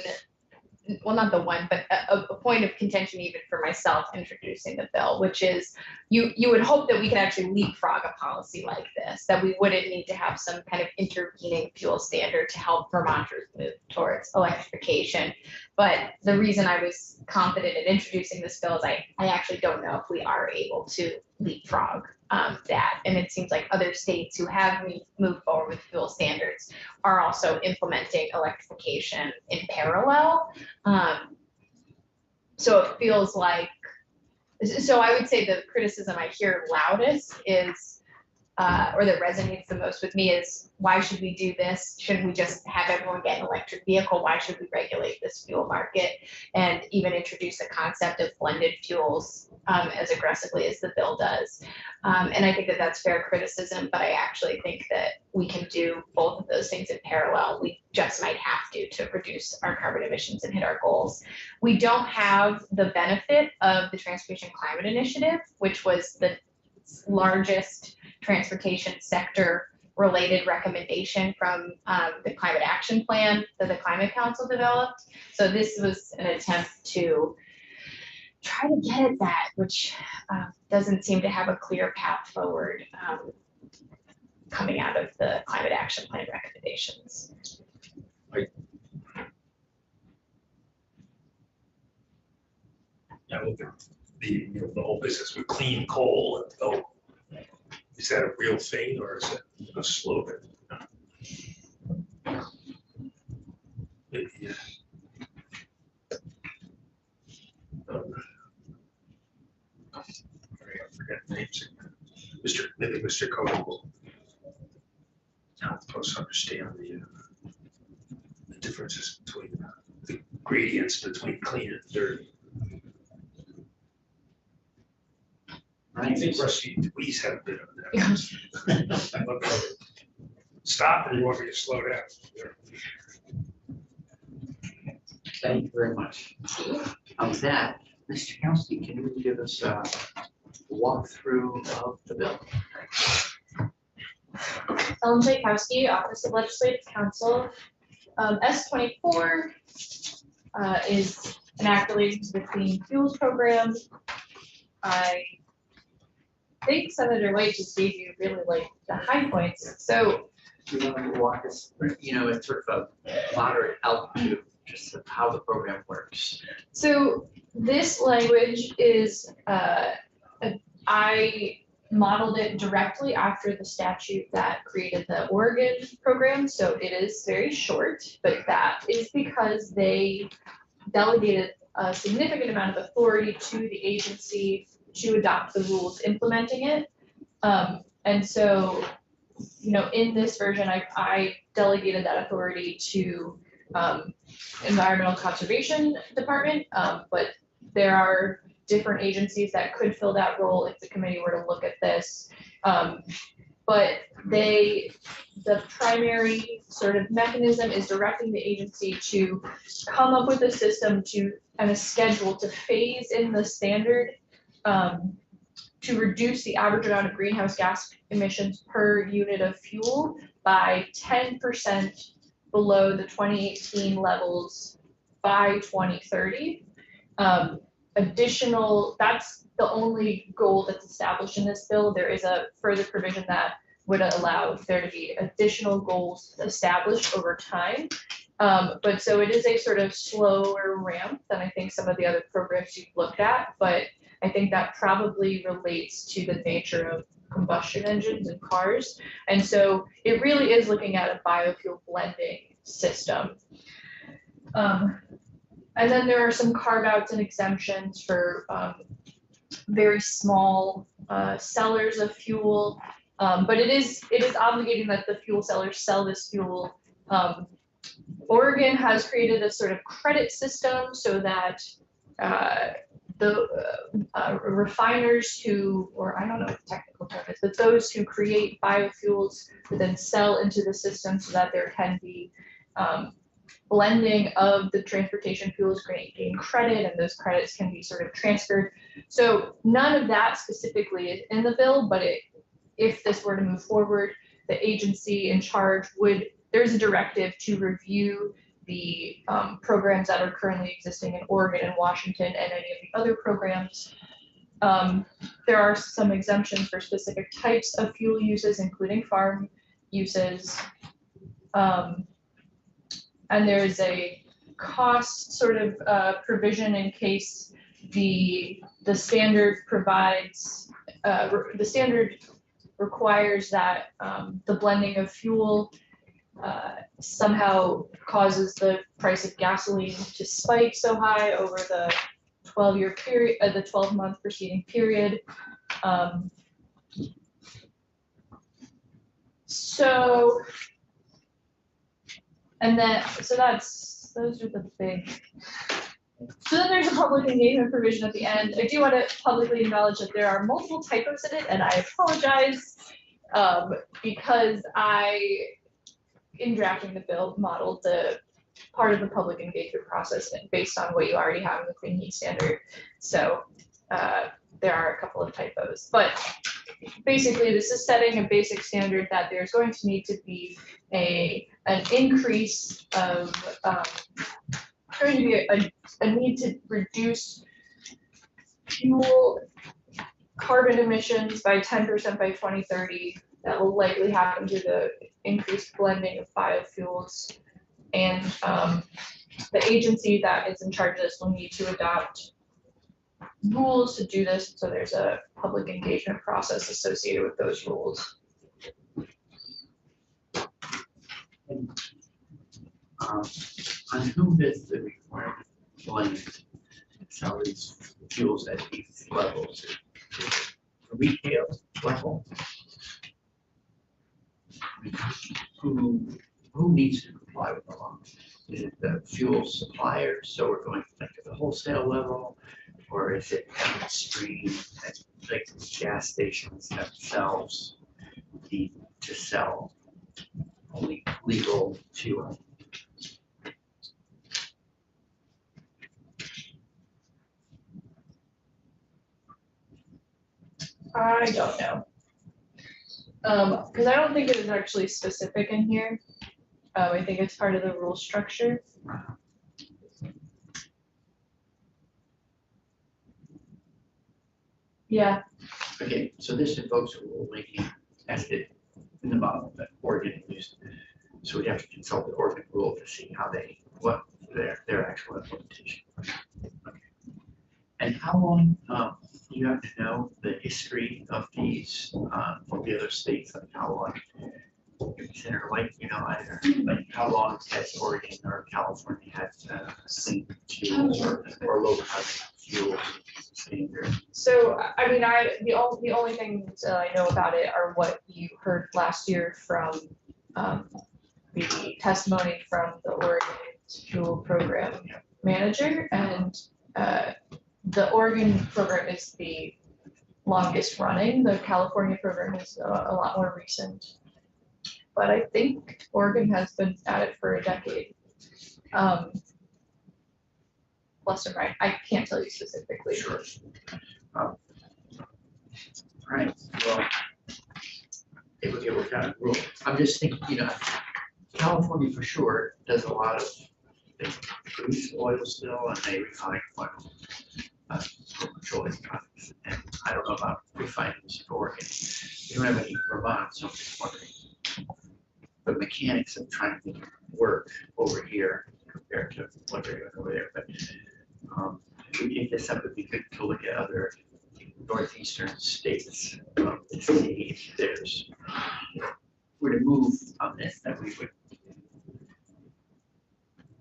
well, not the one, but a point of contention even for myself introducing the bill, which is you would hope that we could actually leapfrog a policy like this, that we wouldn't need to have some kind of intervening fuel standard to help Vermonters move towards electrification. But the reason I was confident in introducing this bill is I actually don't know if we are able to leapfrog that. And it seems like other states who have moved forward with fuel standards are also implementing electrification in parallel. So it feels like, so I would say the criticism I hear loudest is, or that resonates the most with me is, why should we do this? Shouldn't we just have everyone get an electric vehicle? Why should we regulate this fuel market and even introduce the concept of blended fuels as aggressively as the bill does? And I think that that's fair criticism, but I actually think that we can do both of those things in parallel. We just might have to reduce our carbon emissions and hit our goals. We don't have the benefit of the Transportation Climate Initiative, which was the largest transportation sector related recommendation from the Climate Action Plan that the Climate Council developed. So this was an attempt to try to get at that, which doesn't seem to have a clear path forward coming out of the Climate Action Plan recommendations. Yeah, look at the whole business with clean coal and oh, is that a real thing or is it a slogan? Maybe, I forget names. Maybe Mr. Cody will help us understand the differences between the gradients between clean and dirty. I think Rusty, please have a bit of that. Stop or you want me to slow down? Thank you very much. Of that, Mr. Kelsey, can you give us a walkthrough of the bill? Ellen Tchaikovsky, Office of Legislative Counsel. S24 is an act relating to the Clean Fuels Program. I think Senator White just gave you really like the high points. So You want to walk us, at sort of a moderate altitude, just of how the program works. So this language is, I modeled it directly after the statute that created the Oregon program. So it is very short, but that is because they delegated a significant amount of authority to the agency to adopt the rules implementing it. And so, in this version, I delegated that authority to Environmental Conservation Department, but there are different agencies that could fill that role if the committee were to look at this. but the primary sort of mechanism is directing the agency to come up with a system and a schedule to phase in the standard to reduce the average amount of greenhouse gas emissions per unit of fuel by 10% below the 2018 levels by 2030. That's the only goal that's established in this bill. There is a further provision that would allow there to be additional goals established over time. But so it is a sort of slower ramp than I think some of the other programs you've looked at, but I think that probably relates to the nature of combustion engines and cars. And so it really is looking at a biofuel blending system. And then there are some carve outs and exemptions for very small sellers of fuel. But it is obligating that the fuel sellers sell this fuel. Oregon has created a sort of credit system so that the refiners who, or I don't know what the technical term is, but those who create biofuels would then sell into the system so that there can be blending of the transportation fuels, gain credit, and those credits can be sort of transferred. So none of that specifically is in the bill, but if this were to move forward, the agency in charge there's a directive to review the programs that are currently existing in Oregon and Washington and any of the other programs. There are some exemptions for specific types of fuel uses, including farm uses. And there's a cost sort of provision in case the standard provides, the standard requires that the blending of fuel somehow causes the price of gasoline to spike so high over the 12-year period, the 12-month preceding period. So those are the big. So then there's a public engagement provision at the end. I do want to publicly acknowledge that there are multiple typos in it, and I apologize because in drafting the bill, modeled the part of the public engagement process based on what you already have in the Clean Heat Standard. So there are a couple of typos, but basically this is setting a basic standard that there's going to need to be an increase of going to be a need to reduce fuel carbon emissions by 10% by 2030. That will likely happen due to the increased blending of biofuels. And the agency that is in charge of this will need to adopt rules to do this. So there's a public engagement process associated with those rules. On whom does the requirement blend sell these fuels at these levels? Retail level? Who needs to comply with the law? Is it the fuel suppliers? So we're going like at the wholesale level, or is it downstream, like gas stations themselves need to sell only legal fuel? I don't know. Because I don't think it is actually specific in here. I think it's part of the rule structure. Yeah. Okay, so this invokes rulemaking as did in the model that Oregon used. So we have to consult the Oregon rule to see how what their actual implementation. Okay. And how long, you have to know the history of these from the other states, like how long, Senator White, either, like how long has Oregon or California had clean fuels or low carbon fuel standard? So, I mean, the only things I know about it are what you heard last year from the testimony from the Oregon Fuel Program Manager, and the Oregon program is the longest running. The California program is a lot more recent. But I think Oregon has been at it for a decade. Plus or minus, I can't tell you specifically. Sure. All right, well, if we get kind of rule, I'm just thinking, California for sure does a lot of, they produce oil still and they refine oil. Petroleum products, and I don't know about refineries in Oregon. We don't have any in Vermont, so I'm just wondering the mechanics of trying to work over here compared to what they're doing over there. But I guess that would be good to look at other northeastern states to see if there's were to move on this, that we would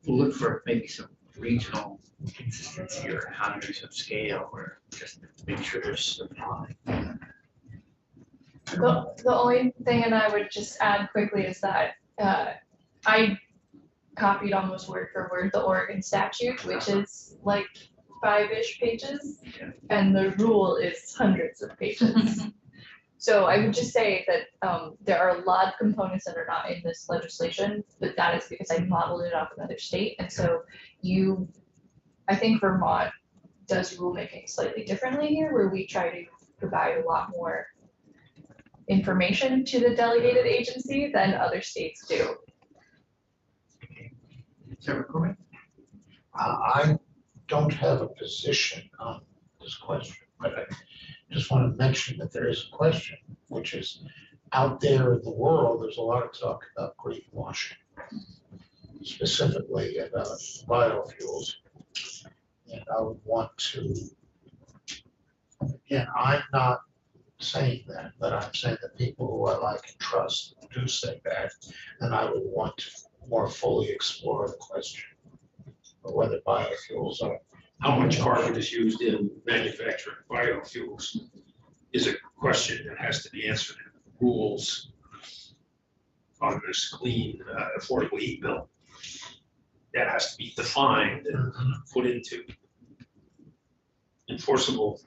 look for maybe some regional consistency or economies of scale, or just make sure there's supply. The only thing, and I would just add quickly, is that I copied almost word for word the Oregon statute, which is like 5-ish pages, and the rule is hundreds of pages. So I would just say that there are a lot of components that are not in this legislation, but that is because I modeled it off another state. And so I think Vermont does rulemaking slightly differently here, where we try to provide a lot more information to the delegated agency than other states do. Sarah Corey? I don't have a position on this question, but I just want to mention that there is a question, which is out there in the world, there's a lot of talk about greenwashing, specifically about biofuels. And I would want to, again, I'm not saying that, but I'm saying that people who I like and trust do say that, and I would want to more fully explore the question of whether biofuels are. How much carbon is used in manufacturing biofuels is a question that has to be answered in the rules on this clean, affordable heat bill. That has to be defined and put into enforceable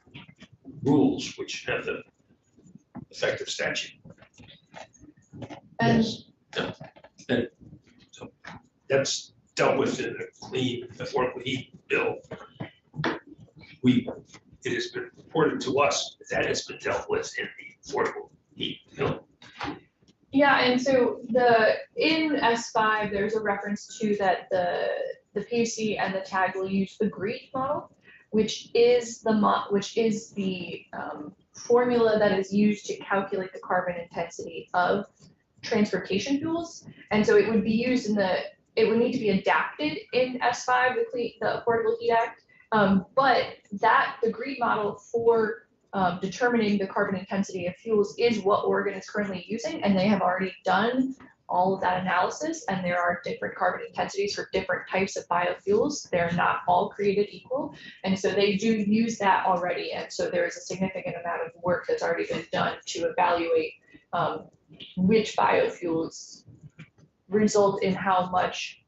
rules, which have the effective statute. And And so that's dealt with in the clean, affordable heat bill. It has been reported to us that has been dealt with in the affordable heat bill. yeah, and so in S5, there's a reference to that the PUC and the TAG will use the GREET model, which is the formula that is used to calculate the carbon intensity of transportation fuels. And so it would be used it would need to be adapted in S5, the Affordable Heat Act. But the GREET model for determining the carbon intensity of fuels is what Oregon is currently using, and they have already done all of that analysis, and there are different carbon intensities for different types of biofuels. They're not all created equal, and so they do use that already, and so there is a significant amount of work that's already been done to evaluate which biofuels result in how much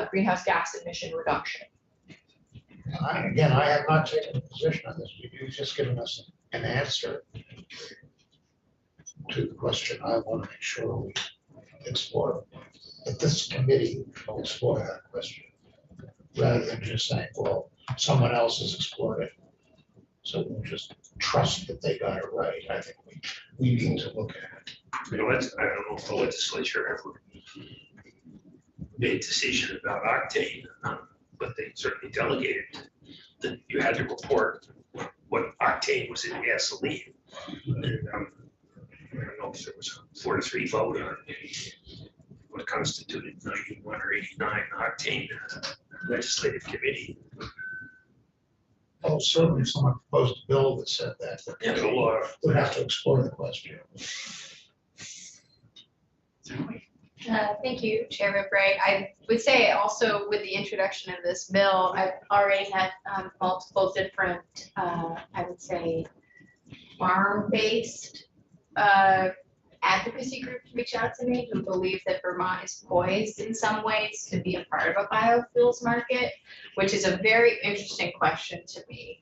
greenhouse gas emission reduction. Again, I have not taken a position on this. You've just given us an answer to the question. I want to make sure we explore, that this committee will explore that question, rather than just saying, well, someone else has explored it, so we'll just trust that they got it right. I think we need to look at it. I don't know if the legislature ever made a decision about octane, but they certainly delegated that you had to report what octane was in gasoline. And I don't know if there was a 4-3 vote on what constituted 91 or 89 octane legislative committee. Oh, certainly someone proposed a bill that said that. But And the law. we'll have to explore the question. Thank you, Chairman Bray. I would say also with the introduction of this bill, I've already had multiple different, I would say, farm-based advocacy groups reach out to me who believe that Vermont is poised in some ways to be a part of a biofuels market, which is a very interesting question to me.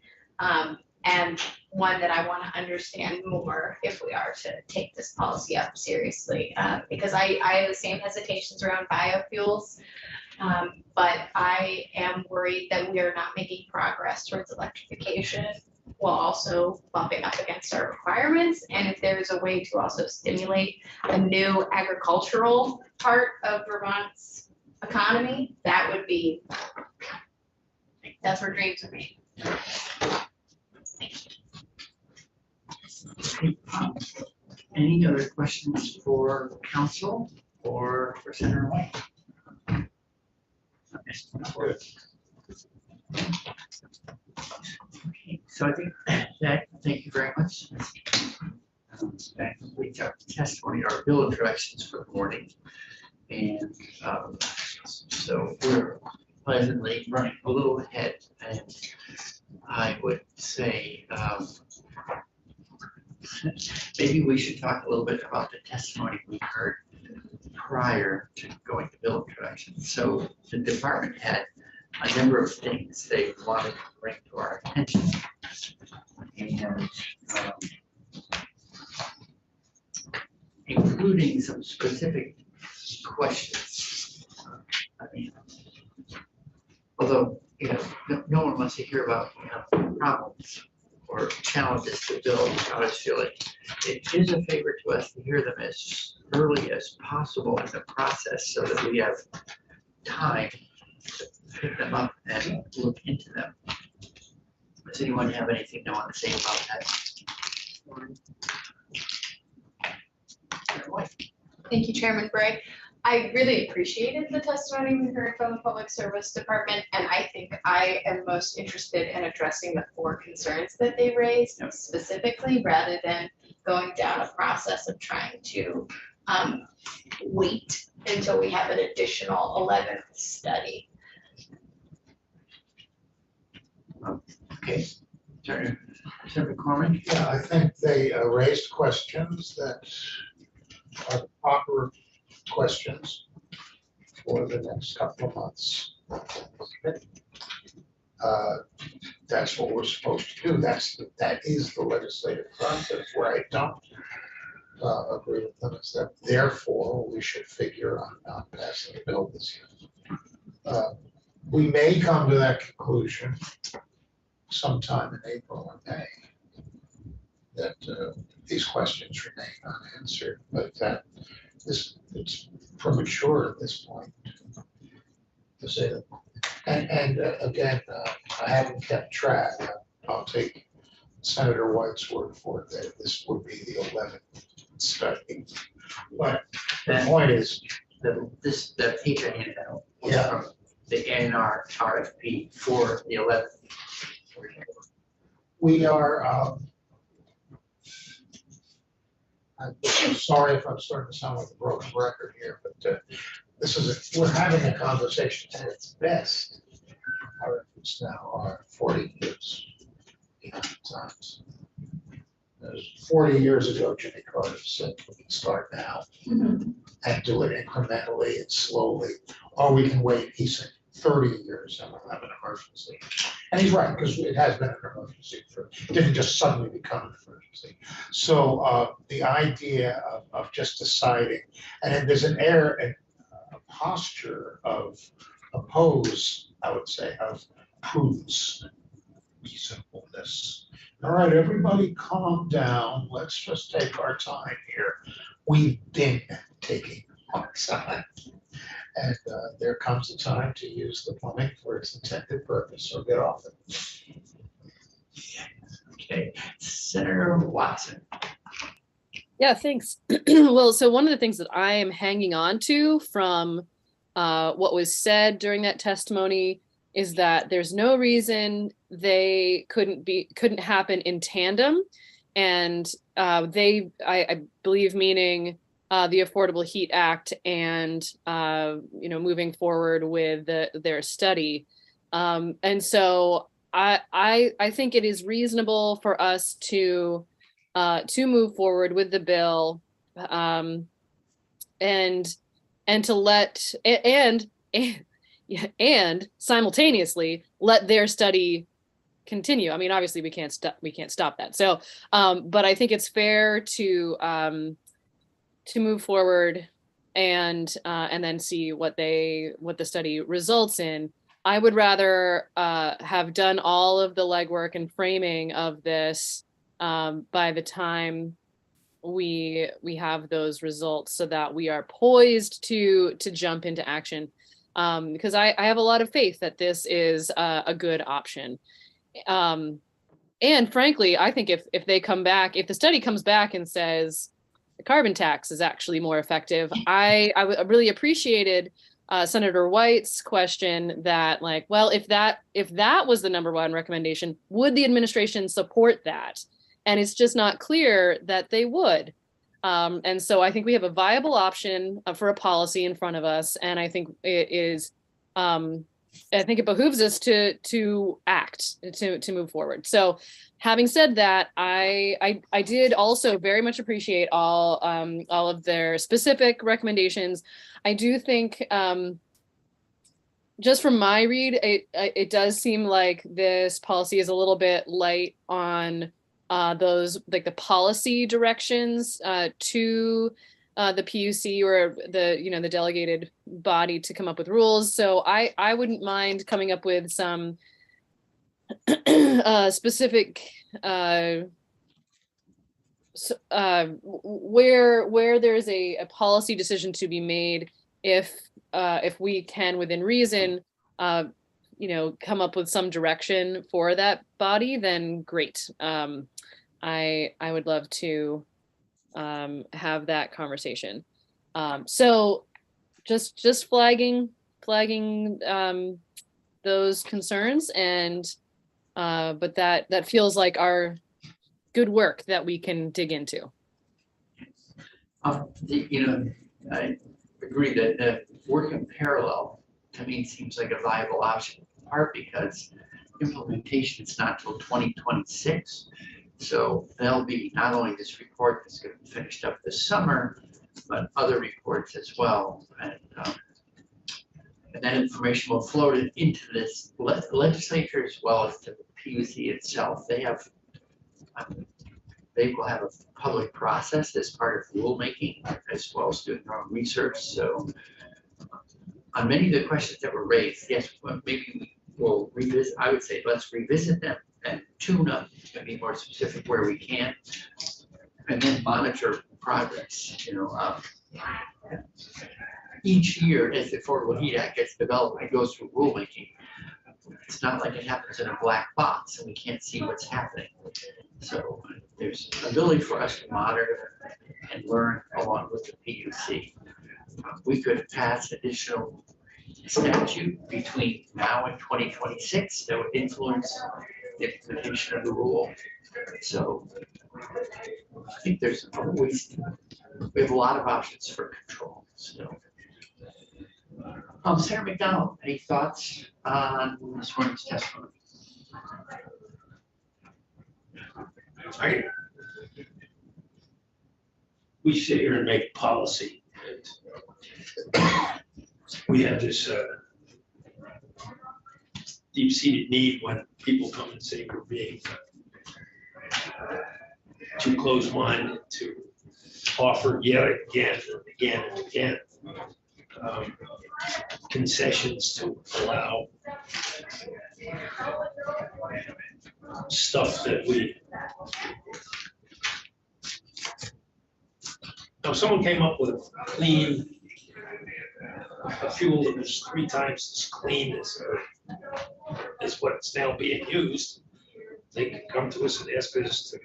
and one that I want to understand more if we are to take this policy up seriously. Because I have the same hesitations around biofuels. But I am worried that we are not making progress towards electrification while also bumping up against our requirements. And if there's a way to also stimulate a new agricultural part of Vermont's economy, that would be, that's where dreams are made. Any other questions for council or for Senator White? Okay, so I think that, thank you very much. That completes our testimony, our bill of directions for the morning. And so we're pleasantly running a little ahead, and I would say maybe we should talk a little bit about the testimony we heard prior to going to bill of directions. So the department had a number of things they wanted to bring to our attention. And including some specific questions. I mean, although, you know, no one wants to hear about, you know, problems or challenges to build, I always feel like it is a favor to us to hear them as early as possible in the process so that we have time to pick them up and look into them. Does anyone have anything they want to say about that? Thank you, Chairman Bray. I really appreciated the testimony we heard from the Public Service Department, and I think I am most interested in addressing the 4 concerns that they raised specifically, rather than going down a process of trying to wait until we have an additional 11th study. Okay, Senator McCormick. Yeah, I think they raised questions that are the proper questions for the next couple of months. That's what we're supposed to do. That is the legislative process. Where I don't agree with them is that therefore we should figure on not passing the bill this year. We may come to that conclusion sometime in April or May, that these questions remain unanswered, but that it's premature at this point to say that. And again, I haven't kept track. I'll take Senator White's word for it that this would be the 11th study. But the point is, the page I handed out was Yeah. from the ANR RFP for the 11th. we are, I'm sorry if I'm starting to sound like a broken record here, but we're having a conversation at its best. Our efforts now are 40 years behind times. 40 years ago, Jimmy Carter said we can start now and do it incrementally and slowly, or we can wait. He said 30 years and we'll have an emergency. And he's right, because it has been an emergency. It didn't just suddenly become an emergency. So the idea of just deciding, and then there's an air and a posture of oppose, I would say, of prudence, reasonableness. All right, everybody calm down. Let's just take our time here. We've been taking our time. And there comes a time to use the plumbing for its intended purpose or get off it. Okay, Senator Watson. Yeah, thanks. Well, so one of the things that I am hanging on to from what was said during that testimony is that there's no reason they couldn't happen in tandem. And I believe meaning the Affordable Heat Act and, moving forward with their study. And so I think it is reasonable for us to move forward with the bill and to let and simultaneously let their study continue. I mean, obviously we can't stop that. So, but I think it's fair to move forward and then see what the study results in. I would rather have done all of the legwork and framing of this by the time we have those results, so that we are poised to jump into action. Because I have a lot of faith that this is a good option. And frankly, I think if they come back, if the study comes back and says the carbon tax is actually more effective, I really appreciated Senator White's question that, like, well, if that was the #1 recommendation, would the administration support that? And it's just not clear that they would. And so I think we have a viable option for a policy in front of us. And I think it is, I think it behooves us to act, to move forward. So having said that, I did also very much appreciate all of their specific recommendations. I do think, just from my read, it does seem like this policy is a little bit light on those, like the policy directions to the PUC or the delegated body to come up with rules. So I wouldn't mind coming up with some specific where there's a policy decision to be made, if we can within reason come up with some direction for that body, then great. I would love to have that conversation. So just flagging those concerns, and but that feels like our good work that we can dig into. I agree that work in parallel to me seems like a viable option, in part because implementation is not till 2026. So there'll be not only this report that's going to be finished up this summer, but other reports as well. And that information will float into this legislature as well as to the PUC itself. They will have a public process as part of rulemaking, as well as doing their own research. So on many of the questions that were raised, yes, maybe we'll revisit. I would say let's revisit them and tune up and be more specific where we can, and then monitor progress. Each year as the Affordable Heat Act gets developed and goes through rulemaking, it's not like it happens in a black box and we can't see what's happening. So there's ability for us to monitor and learn along with the PUC. We could pass additional statute between now and 2026 that would influence the implementation of the rule. So I think there's always, we have a lot of options for control. So, Sarah McDonald, any thoughts on this morning's testimony? We sit here and make policy. We have this deep-seated need when people come and say we're being too close-minded to offer yet again and again and again concessions to allow stuff that we. Now, someone came up with a fuel that was 3 times as clean as what's now being used. They can come to us and ask us to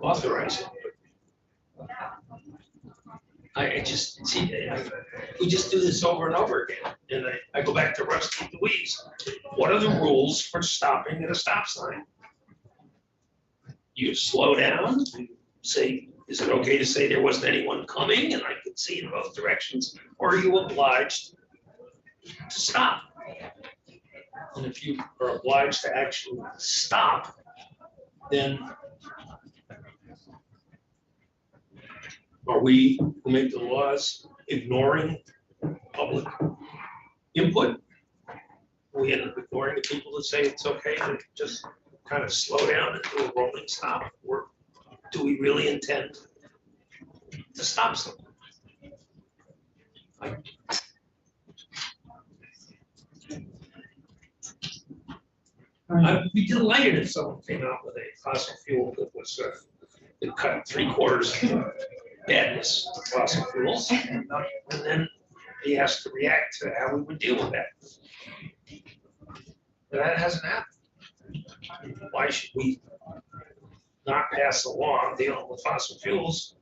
authorize it. I just see, we just do this over and over again. And I go back to Rusty Louise. What are the rules for stopping at a stop sign? You slow down, say, is it okay to say there wasn't anyone coming and I could see in both directions? Or are you obliged to stop? And if you are obliged to actually stop, then are we who make the laws ignoring public input? We end up ignoring the people that say it's okay to just kind of slow down and do a rolling stop? Or do we really intend to stop something? I'd be delighted if someone came out with a fossil fuel that was, that cut 3/4 of the badness of fossil fuels. And then he has to react to how we would deal with that. But that hasn't happened. Why should we not pass a law dealing with fossil fuels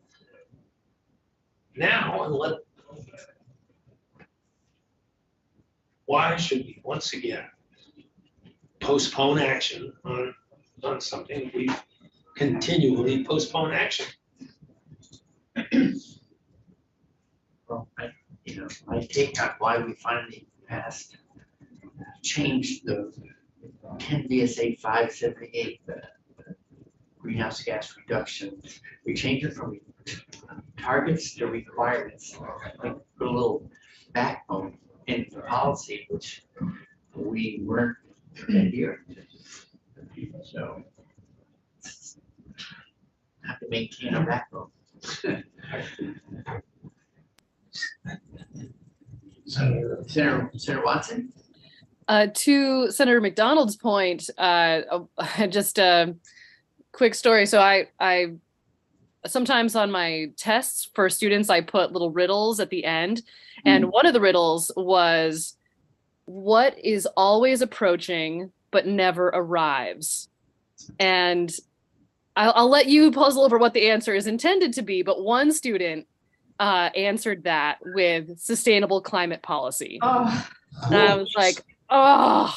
now and let, why should we once again postpone action on something we continually postpone action? Well, my take on why we finally changed the 10 VSA 578, the greenhouse gas reductions. We changed it from targets to requirements, like put a little backbone in the policy, which we weren't here. So have to maintain a backbone. Senator Watson? To Senator McDonald's point, just a quick story. So I sometimes on my tests for students, I put little riddles at the end. And one of the riddles was, what is always approaching but never arrives? And I'll let you puzzle over what the answer is intended to be, but one student answered that with sustainable climate policy. Oh. And I was like, oh,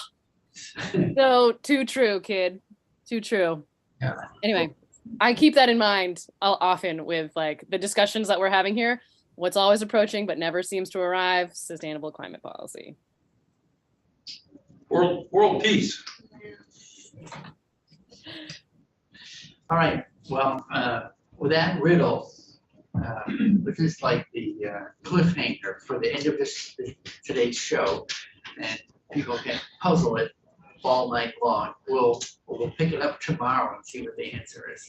so too true, kid, too true. Yeah. Anyway, I keep that in mind often with like the discussions that we're having here. What's always approaching but never seems to arrive? Sustainable climate policy. World peace. All right, well, with that riddle, which is like the cliffhanger for the end of today's show, and people can puzzle it all night long. We'll pick it up tomorrow and see what the answer is.